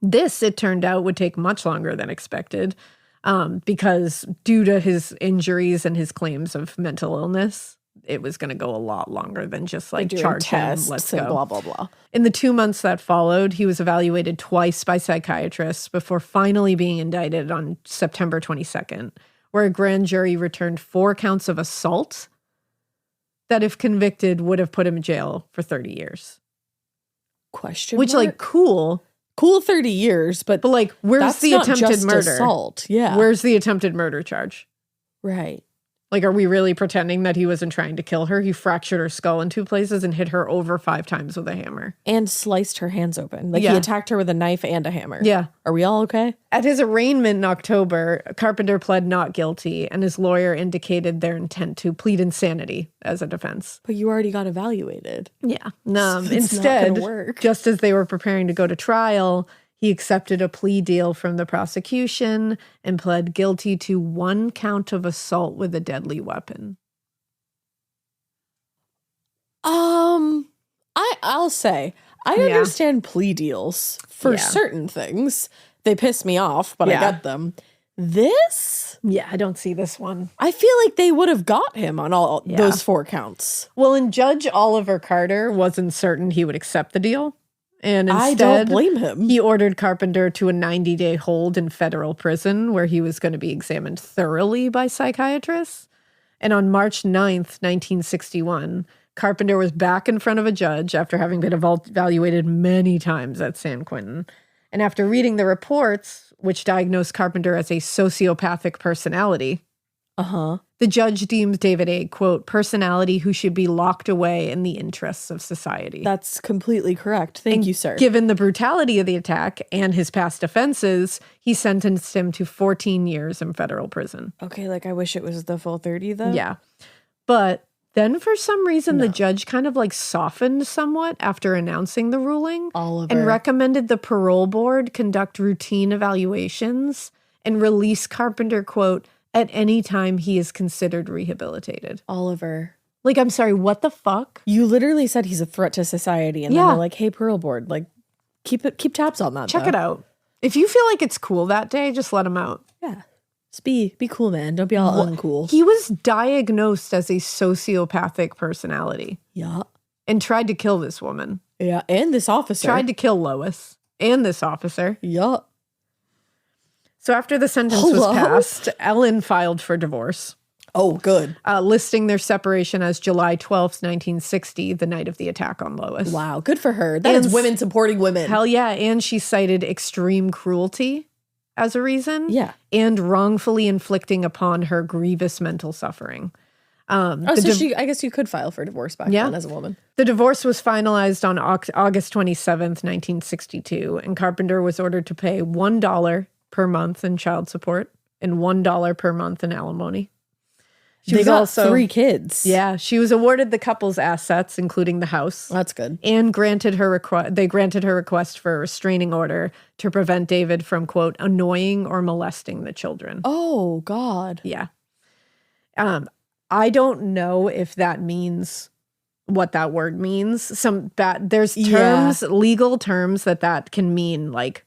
This, it turned out, would take much longer than expected, because due to his injuries and his claims of mental illness, it was going to go a lot longer than just like charge him, let's go. Blah, blah, blah. In the 2 months that followed, he was evaluated twice by psychiatrists before finally being indicted on September 22nd, where a grand jury returned 4 counts of assault that, if convicted, would have put him in jail for 30 years. Question Which, mark? like, cool. Cool 30 years, but like, where's that's the not attempted just murder? Assault. Yeah. Where's the attempted murder charge? Right. Like, are we really pretending that he wasn't trying to kill her? He fractured her skull in 2 places and hit her over 5 times with a hammer. And sliced her hands open. Like, Yeah. he attacked her with a knife and a hammer. Yeah. Are we all okay? At his arraignment in October, Carpenter pled not guilty, and his lawyer indicated their intent to plead insanity as a defense. But you already got evaluated. Yeah. It's not Instead, gonna work. just as they were preparing to go to trial, he accepted a plea deal from the prosecution and pled guilty to 1 count of assault with a deadly weapon. I'll say, I understand plea deals for certain things. They piss me off, but I get them. This? Yeah, I don't see this one. I feel like they would have got him on all those 4 counts. Well, and Judge Oliver Carter wasn't certain he would accept the deal. And instead, I don't blame him. He ordered Carpenter to a 90-day hold in federal prison where he was going to be examined thoroughly by psychiatrists. And on March 9th, 1961, Carpenter was back in front of a judge after having been evaluated many times at San Quentin. And after reading the reports, which diagnosed Carpenter as a sociopathic personality, the judge deemed David a, quote, personality who should be locked away in the interests of society. That's completely correct. Thank you, sir. Given the brutality of the attack and his past offenses, he sentenced him to 14 years in federal prison. Okay, like I wish it was the full 30, though. Yeah. But then for some reason, the judge kind of like softened somewhat after announcing the ruling and recommended the parole board conduct routine evaluations and release Carpenter, quote, at any time he is considered rehabilitated. Oliver. Like, I'm sorry, what the fuck? You literally said he's a threat to society. And then they're like, hey, parole board, like, keep tabs on that. Check it out. If you feel like it's cool that day, just let him out. Yeah. Just be cool, man. Don't be all uncool. He was diagnosed as a sociopathic personality. Yeah. And tried to kill this woman. Yeah. And this officer. Tried to kill Lois. And this officer. Yeah. So after the sentence was passed, Ellen filed for divorce. Oh, good. Listing their separation as July 12th, 1960, the night of the attack on Lois. Wow, good for her. That is women supporting women. Hell yeah. And she cited extreme cruelty as a reason. Yeah. And wrongfully inflicting upon her grievous mental suffering. I guess you could file for divorce back then as a woman. The divorce was finalized on August 27th, 1962, and Carpenter was ordered to pay $1 per month in child support and $1 per month in alimony. They got 3 kids. Yeah, she was awarded the couple's assets, including the house. That's good. And granted her request for a restraining order to prevent David from, quote, annoying or molesting the children. Oh, God. Yeah. I don't know if that means what that word means. There's terms, legal terms that can mean like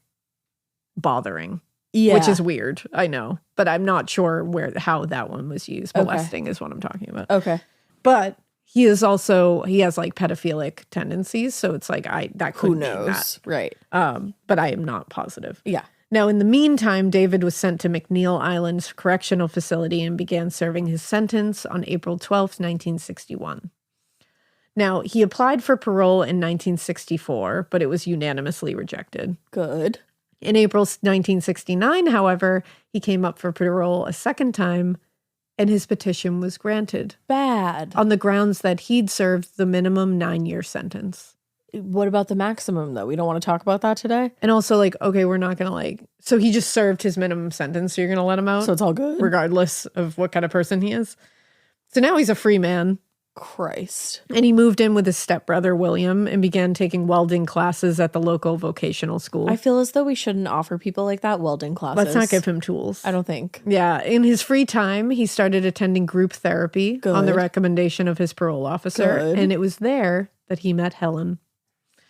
bothering. Yeah. Which is weird, I know. But I'm not sure how that one was used. Molesting is what I'm talking about. Okay. But he has like pedophilic tendencies, so it's like that could mean that. Right. But I am not positive. Yeah. Now, in the meantime, David was sent to McNeil Island's correctional facility and began serving his sentence on April 12th, 1961. Now, he applied for parole in 1964, but it was unanimously rejected. Good. In April 1969, however, he came up for parole a second time, and his petition was granted. Bad. On the grounds that he'd served the minimum 9-year sentence. What about the maximum, though? We don't want to talk about that today? And also, like, okay, we're not going to, so he just served his minimum sentence, so you're going to let him out? So it's all good? Regardless of what kind of person he is. So now he's a free man. Christ. And he moved in with his stepbrother, William, and began taking welding classes at the local vocational school. I feel as though we shouldn't offer people like that welding classes. Let's not give him tools. I don't think. Yeah. In his free time, he started attending group therapy on the recommendation of his parole officer. Good. And it was there that he met Helen.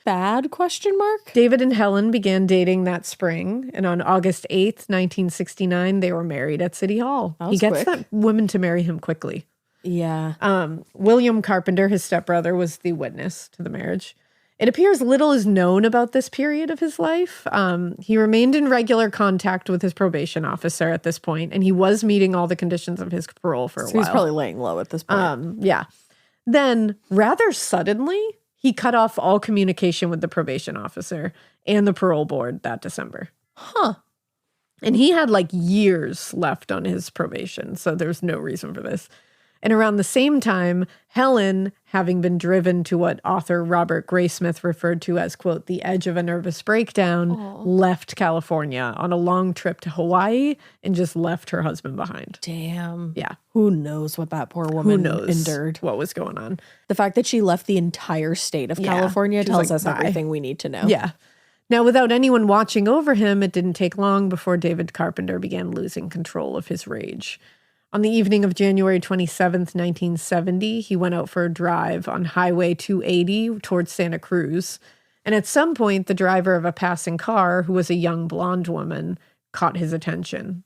Bad question mark? David and Helen began dating that spring. And on August 8th, 1969, they were married at City Hall. He gets that women to marry him quickly. Yeah. William Carpenter, his stepbrother, was the witness to the marriage. It appears little is known about this period of his life. He remained in regular contact with his probation officer at this point, and he was meeting all the conditions of his parole for a while. He's probably laying low at this point. Yeah. Then, rather suddenly, he cut off all communication with the probation officer and the parole board that December. Huh. And he had like years left on his probation, so there's no reason for this. And around the same time, Helen, having been driven to what author Robert Graysmith referred to as, quote, the edge of a nervous breakdown, left California on a long trip to Hawaii and just left her husband behind. Damn. Yeah. Who knows what that poor woman endured? What was going on? The fact that she left the entire state of California tells us everything we need to know. Yeah. Now, without anyone watching over him, it didn't take long before David Carpenter began losing control of his rage. On the evening of January 27th, 1970, he went out for a drive on Highway 280 towards Santa Cruz. And at some point, the driver of a passing car, who was a young blonde woman, caught his attention.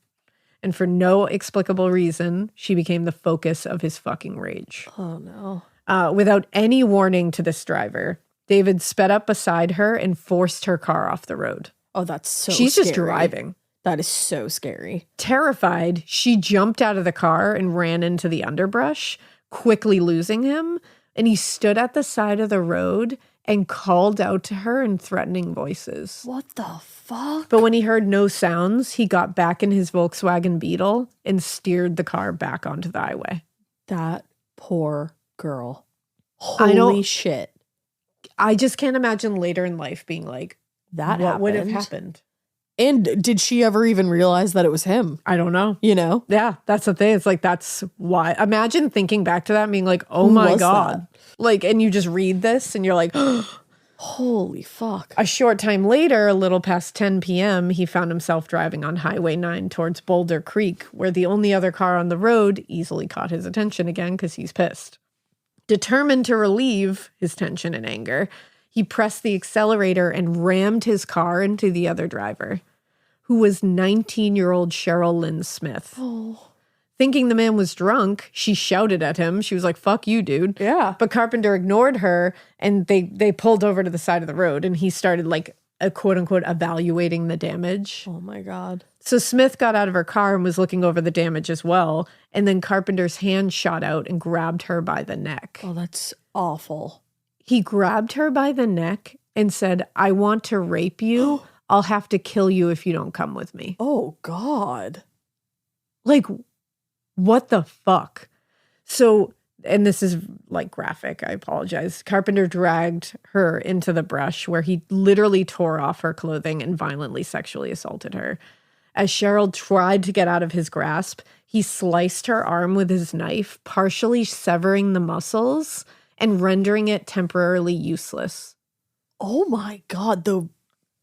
And for no explicable reason, she became the focus of his fucking rage. Oh, no. Without any warning to this driver, David sped up beside her and forced her car off the road. Oh, that's so She's scary. just driving. That is so scary. Terrified, she jumped out of the car and ran into the underbrush, quickly losing him. And he stood at the side of the road and called out to her in threatening voices. What the fuck? But when he heard no sounds, he got back in his Volkswagen Beetle and steered the car back onto the highway. That poor girl. Holy shit. I just can't imagine later in life being like, what would have happened? And did she ever even realize that it was him? I don't know. You know? Yeah, that's the thing. It's like, that's why. Imagine thinking back to that and being like, oh my God. Like, and you just read this and you're like, holy fuck. A short time later, a little past 10 p.m., he found himself driving on Highway 9 towards Boulder Creek, where the only other car on the road easily caught his attention again because he's pissed. Determined to relieve his tension and anger, he pressed the accelerator and rammed his car into the other driver, who was 19-year-old Cheryl Lynn Smith. Oh. Thinking the man was drunk, she shouted at him. She was like, fuck you, dude. Yeah. But Carpenter ignored her, and they pulled over to the side of the road, and he started, like, a quote-unquote evaluating the damage. Oh, my God. So Smith got out of her car and was looking over the damage as well, and then Carpenter's hand shot out and grabbed her by the neck. Oh, that's awful. He grabbed her by the neck and said, I want to rape you. I'll have to kill you if you don't come with me. Oh, God. Like, what the fuck? So, and this is like graphic, I apologize. Carpenter dragged her into the brush where he literally tore off her clothing and violently sexually assaulted her. As Cheryl tried to get out of his grasp, he sliced her arm with his knife, partially severing the muscles and rendering it temporarily useless. Oh my God,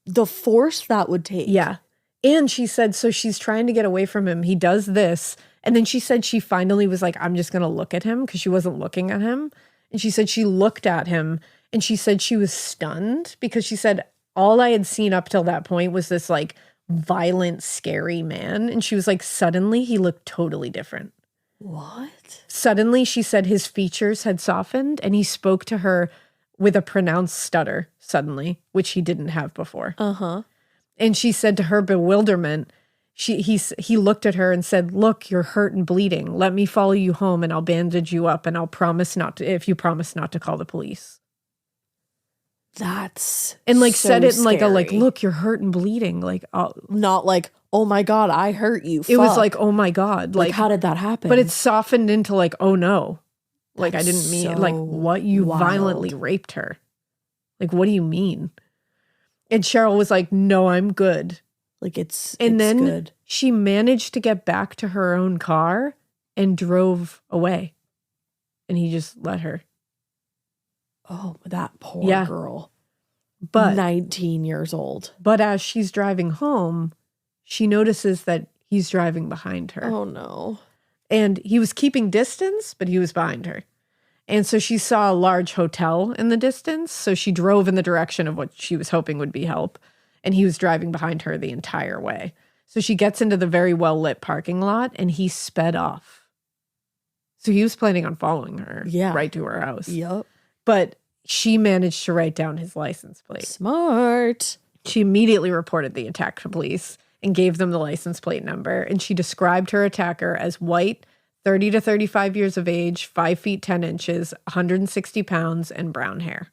the force that would take. Yeah. And she said, so she's trying to get away from him. He does this, And then she said she finally was like, I'm just going to look at him because she wasn't looking at him. And she said she looked at him and she said she was stunned because she said all I had seen up till that point was this like violent, scary man. And she was like, suddenly he looked totally different. What? Suddenly, she said his features had softened and he spoke to her with a pronounced stutter suddenly, which he didn't have before. Uh-huh. And she said to her bewilderment, he looked at her and said, look, you're hurt and bleeding. Let me follow you home and I'll bandage you up and I'll promise not to, if you promise not to call the police. That's and like so said it in like scary. a like, look, you're hurt and bleeding. Like, not like, oh my God, I hurt you. It was like, oh my God. Like, how did that happen? But it's softened into like, oh no. Like, I didn't mean so like what you wild. violently raped her. Like, what do you mean? And Cheryl was like, no, I'm good. Like it's then good. She managed to get back to her own car and drove away. And he just let her. Oh, that poor girl. But 19 years old. But as she's driving home, she notices that he's driving behind her. Oh no. And he was keeping distance, but he was behind her. And so she saw a large hotel in the distance. So she drove in the direction of what she was hoping would be help. And he was driving behind her the entire way. So she gets into the very well-lit parking lot and he sped off. So he was planning on following her right to her house. Yep. But she managed to write down his license plate. Smart. She immediately reported the attack to police and gave them the license plate number. And she described her attacker as white, 30 to 35 years of age, 5 feet 10 inches, 160 pounds, and brown hair.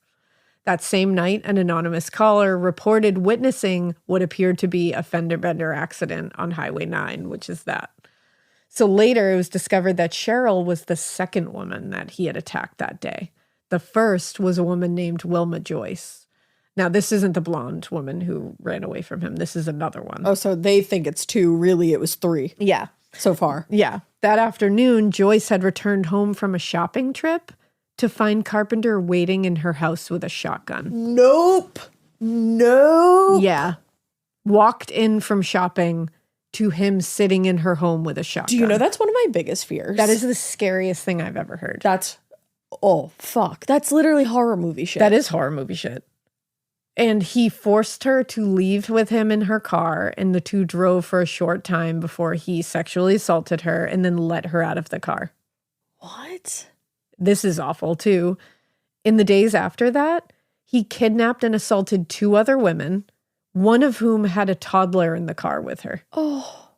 That same night, an anonymous caller reported witnessing what appeared to be a fender-bender accident on Highway 9, which is that. So later, it was discovered that Cheryl was the second woman that he had attacked that day. The first was a woman named Wilma Joyce. Now, this isn't the blonde woman who ran away from him. This is another one. Oh, so they think it's 2. Really, it was 3. Yeah. So far. Yeah. That afternoon, Joyce had returned home from a shopping trip to find Carpenter waiting in her house with a shotgun. Nope. No. Yeah. Walked in from shopping to him sitting in her home with a shotgun. Do you know that's one of my biggest fears? That is the scariest thing I've ever heard. Oh, fuck. That's literally horror movie shit. That is horror movie shit. And he forced her to leave with him in her car, and the two drove for a short time before he sexually assaulted her and then let her out of the car. What? This is awful, too. In the days after that, he kidnapped and assaulted 2 other women, one of whom had a toddler in the car with her. Oh.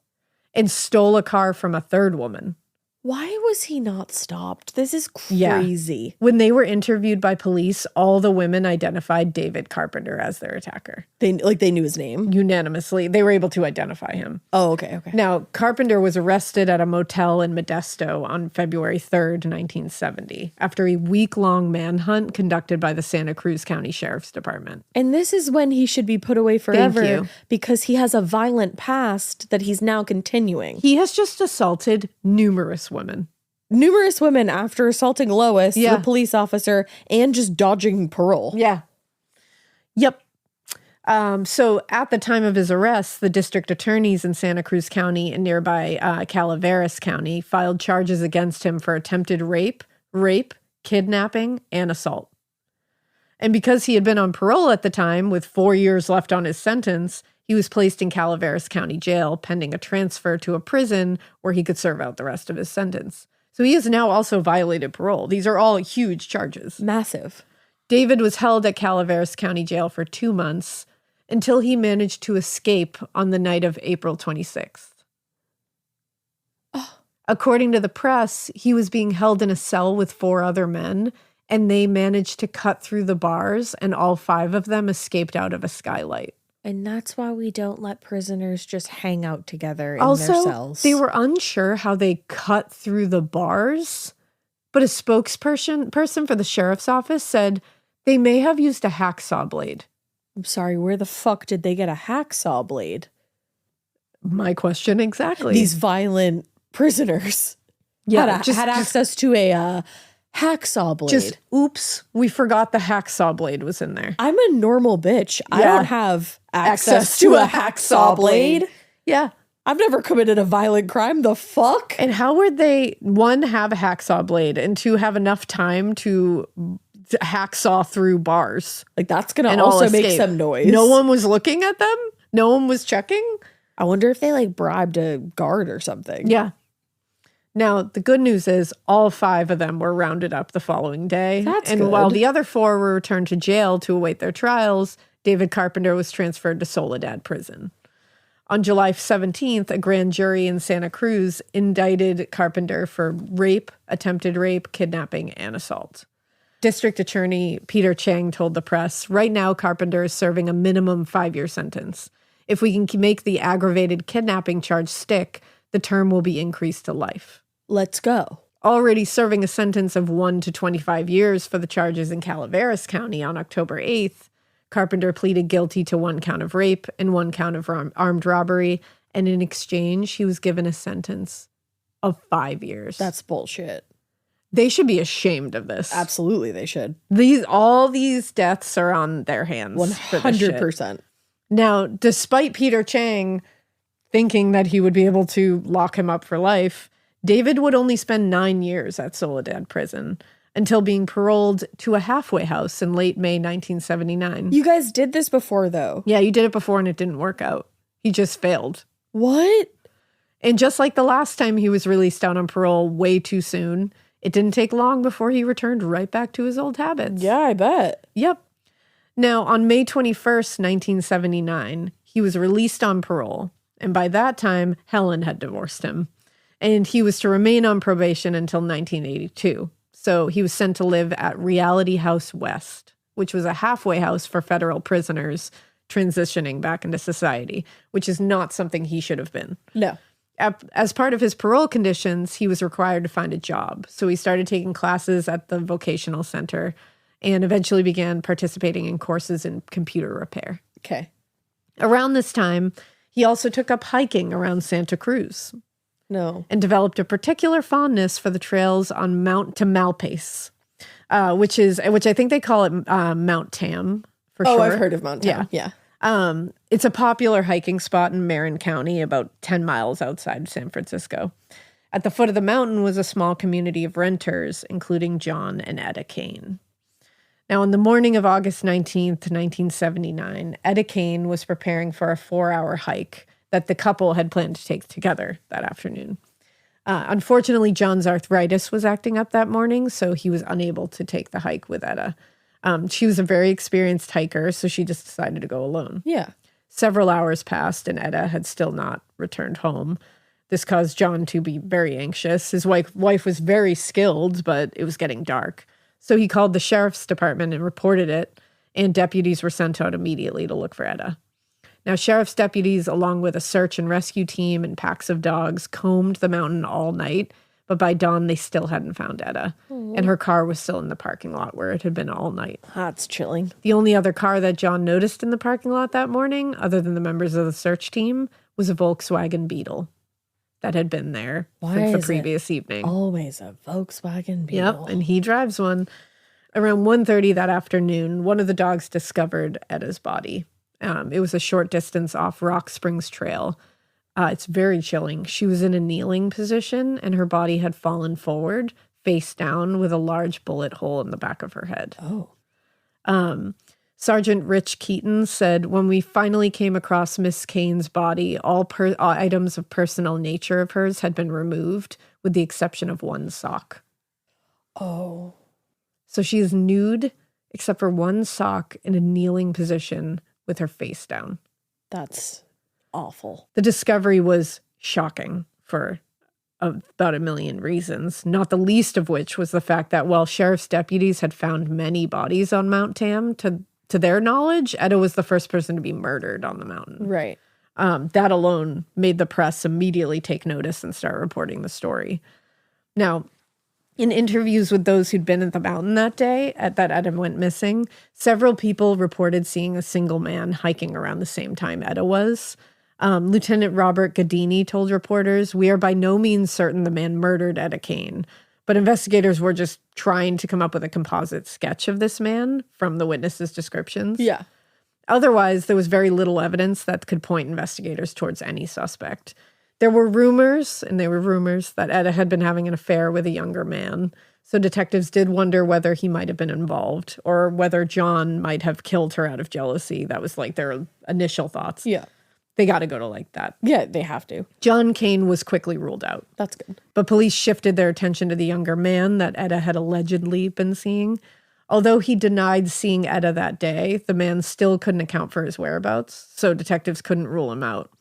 And stole a car from a 3rd woman. Why was he not stopped? This is crazy. Yeah. When they were interviewed by police, all the women identified David Carpenter as their attacker. They knew his name? Unanimously. They were able to identify him. Oh, okay. Now, Carpenter was arrested at a motel in Modesto on February 3rd, 1970, after a week-long manhunt conducted by the Santa Cruz County Sheriff's Department. And this is when he should be put away forever because he has a violent past that he's now continuing. He has just assaulted numerous women. Numerous women after assaulting Lois, the police officer, and just dodging parole. Yeah. Yep. So at the time of his arrest, the district attorneys in Santa Cruz County and nearby Calaveras County filed charges against him for attempted rape, kidnapping, and assault. And because he had been on parole at the time with 4 years left on his sentence, he was placed in Calaveras County Jail pending a transfer to a prison where he could serve out the rest of his sentence. So he has now also violated parole. These are all huge charges. Massive. David was held at Calaveras County Jail for 2 months until he managed to escape on the night of April 26th. Oh. According to the press, he was being held in a cell with 4 other men, and they managed to cut through the bars, and all 5 of them escaped out of a skylight. And that's why we don't let prisoners just hang out together in their cells. They were unsure how they cut through the bars, but a spokesperson for the sheriff's office said they may have used a hacksaw blade. I'm sorry, where the fuck did they get a hacksaw blade? My question exactly. These violent prisoners had access to a hacksaw blade. Oops, we forgot the hacksaw blade was in there. I'm a normal bitch. I don't have access to a hacksaw blade. Yeah. I've never committed a violent crime. The fuck? And how would they, one, have a hacksaw blade, and two, have enough time to hacksaw through bars? Like, that's going to also make some noise. No one was looking at them? No one was checking? I wonder if they, like, bribed a guard or something. Yeah. Now, the good news is all 5 of them were rounded up the following day. That's and good. While the other 4 were returned to jail to await their trials, David Carpenter was transferred to Soledad Prison. On July 17th, a grand jury in Santa Cruz indicted Carpenter for rape, attempted rape, kidnapping, and assault. District Attorney Peter Chang told the press, right now Carpenter is serving a minimum 5-year sentence. If we can make the aggravated kidnapping charge stick, the term will be increased to life. Let's go. Already serving a sentence of 1 to 25 years for the charges in Calaveras County on October 8th, Carpenter pleaded guilty to 1 count of rape and 1 count of armed robbery, and in exchange, he was given a sentence of 5 years. That's bullshit. They should be ashamed of this. Absolutely, they should. All these deaths are on their hands. 100%. Now, despite Peter Chang thinking that he would be able to lock him up for life, David would only spend 9 years at Soledad Prison until being paroled to a halfway house in late May 1979. You guys did this before, though. Yeah, you did it before and it didn't work out. He just failed. What? And just like the last time he was released out on parole way too soon, it didn't take long before he returned right back to his old habits. Yeah, I bet. Yep. Now, on May 21st, 1979, he was released on parole. And by that time, Helen had divorced him. And he was to remain on probation until 1982. So he was sent to live at Reality House West, which was a halfway house for federal prisoners transitioning back into society, which is not something he should have been. No. As part of his parole conditions, he was required to find a job. So he started taking classes at the vocational center and eventually began participating in courses in computer repair. Okay. Around this time, he also took up hiking around Santa Cruz. No. And developed a particular fondness for the trails on Mount Tamalpais, which I think they call it Mount Tam for short. Oh, I've heard of Mount Tam. Yeah. It's a popular hiking spot in Marin County, about 10 miles outside San Francisco. At the foot of the mountain was a small community of renters, including John and Etta Kane. Now, on the morning of August 19th, 1979, Etta Kane was preparing for a 4-hour hike that the couple had planned to take together that afternoon. Unfortunately, John's arthritis was acting up that morning, so he was unable to take the hike with Etta. She was a very experienced hiker, so she just decided to go alone. Yeah. Several hours passed, and Etta had still not returned home. This caused John to be very anxious. His wife was very skilled, but it was getting dark. So he called the sheriff's department and reported it, and deputies were sent out immediately to look for Etta. Now, sheriff's deputies, along with a search and rescue team and packs of dogs, combed the mountain all night, but by dawn, they still hadn't found Etta, and her car was still in the parking lot where it had been all night. That's chilling. The only other car that John noticed in the parking lot that morning, other than the members of the search team, was a Volkswagen Beetle that had been there since the previous evening. Always a Volkswagen Beetle. Yep, and he drives one. Around 1:30 that afternoon, one of the dogs discovered Etta's body. It was a short distance off Rock Springs Trail. It's very chilling. She was in a kneeling position, and her body had fallen forward, face down, with a large bullet hole in the back of her head. Oh. Sergeant Rich Keaton said, when we finally came across Miss Kane's body, all items of personal nature of hers had been removed, with the exception of one sock. Oh. So she is nude, except for one sock in a kneeling position with her face down. That's awful. The discovery was shocking for about a million reasons, not the least of which was the fact that while sheriff's deputies had found many bodies on Mount Tam, to their knowledge, Etta was the first person to be murdered on the mountain. Right. That alone made the press immediately take notice and start reporting the story. Now, in interviews with those who'd been at the mountain that day, that Etta went missing, several people reported seeing a single man hiking around the same time Etta was. Lieutenant Robert Gadini told reporters, "We are by no means certain the man murdered Etta Kane, but investigators were just trying to come up with a composite sketch of this man from the witnesses' descriptions." Yeah. Otherwise, there was very little evidence that could point investigators towards any suspect. There were rumors, and they were rumors, that Ed had been having an affair with a younger man. So detectives did wonder whether he might have been involved or whether John might have killed her out of jealousy. That was like their initial thoughts. Yeah. They got to go to like that. Yeah, they have to. John Kane was quickly ruled out. That's good. But police shifted their attention to the younger man that Edda had allegedly been seeing. Although he denied seeing Edda that day, the man still couldn't account for his whereabouts, so detectives couldn't rule him out.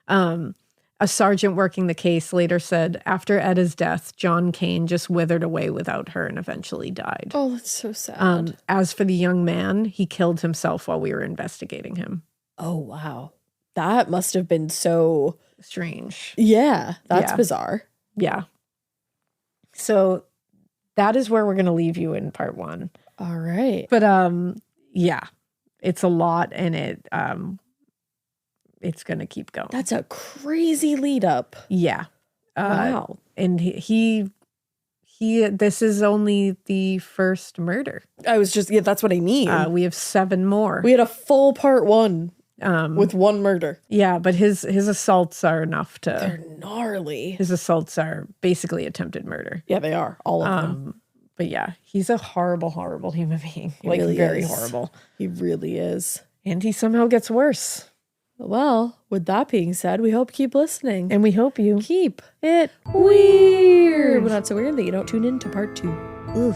A sergeant working the case later said, after Edda's death, John Kane just withered away without her and eventually died. Oh, that's so sad. As for the young man, he killed himself while we were investigating him. Oh, wow. That must have been so... Strange. Yeah, that's bizarre. Yeah. So that is where we're going to leave you in part 1. All right. But yeah, it's a lot, and it's going to keep going. That's a crazy lead up. Yeah. Wow. And he this is only the first murder. That's what I mean. We have 7 more. We had a full part 1 with 1 murder. Yeah, but his assaults are enough to... They're gnarly. His assaults are basically attempted murder. Yeah, they are. All of them. But yeah, he's a horrible, horrible human being. He really very is. horrible. He really is. And he somehow gets worse. Well, with that being said, we hope you keep listening. And we hope you keep it weird. But not so weird that you don't tune in to part 2. Ooh.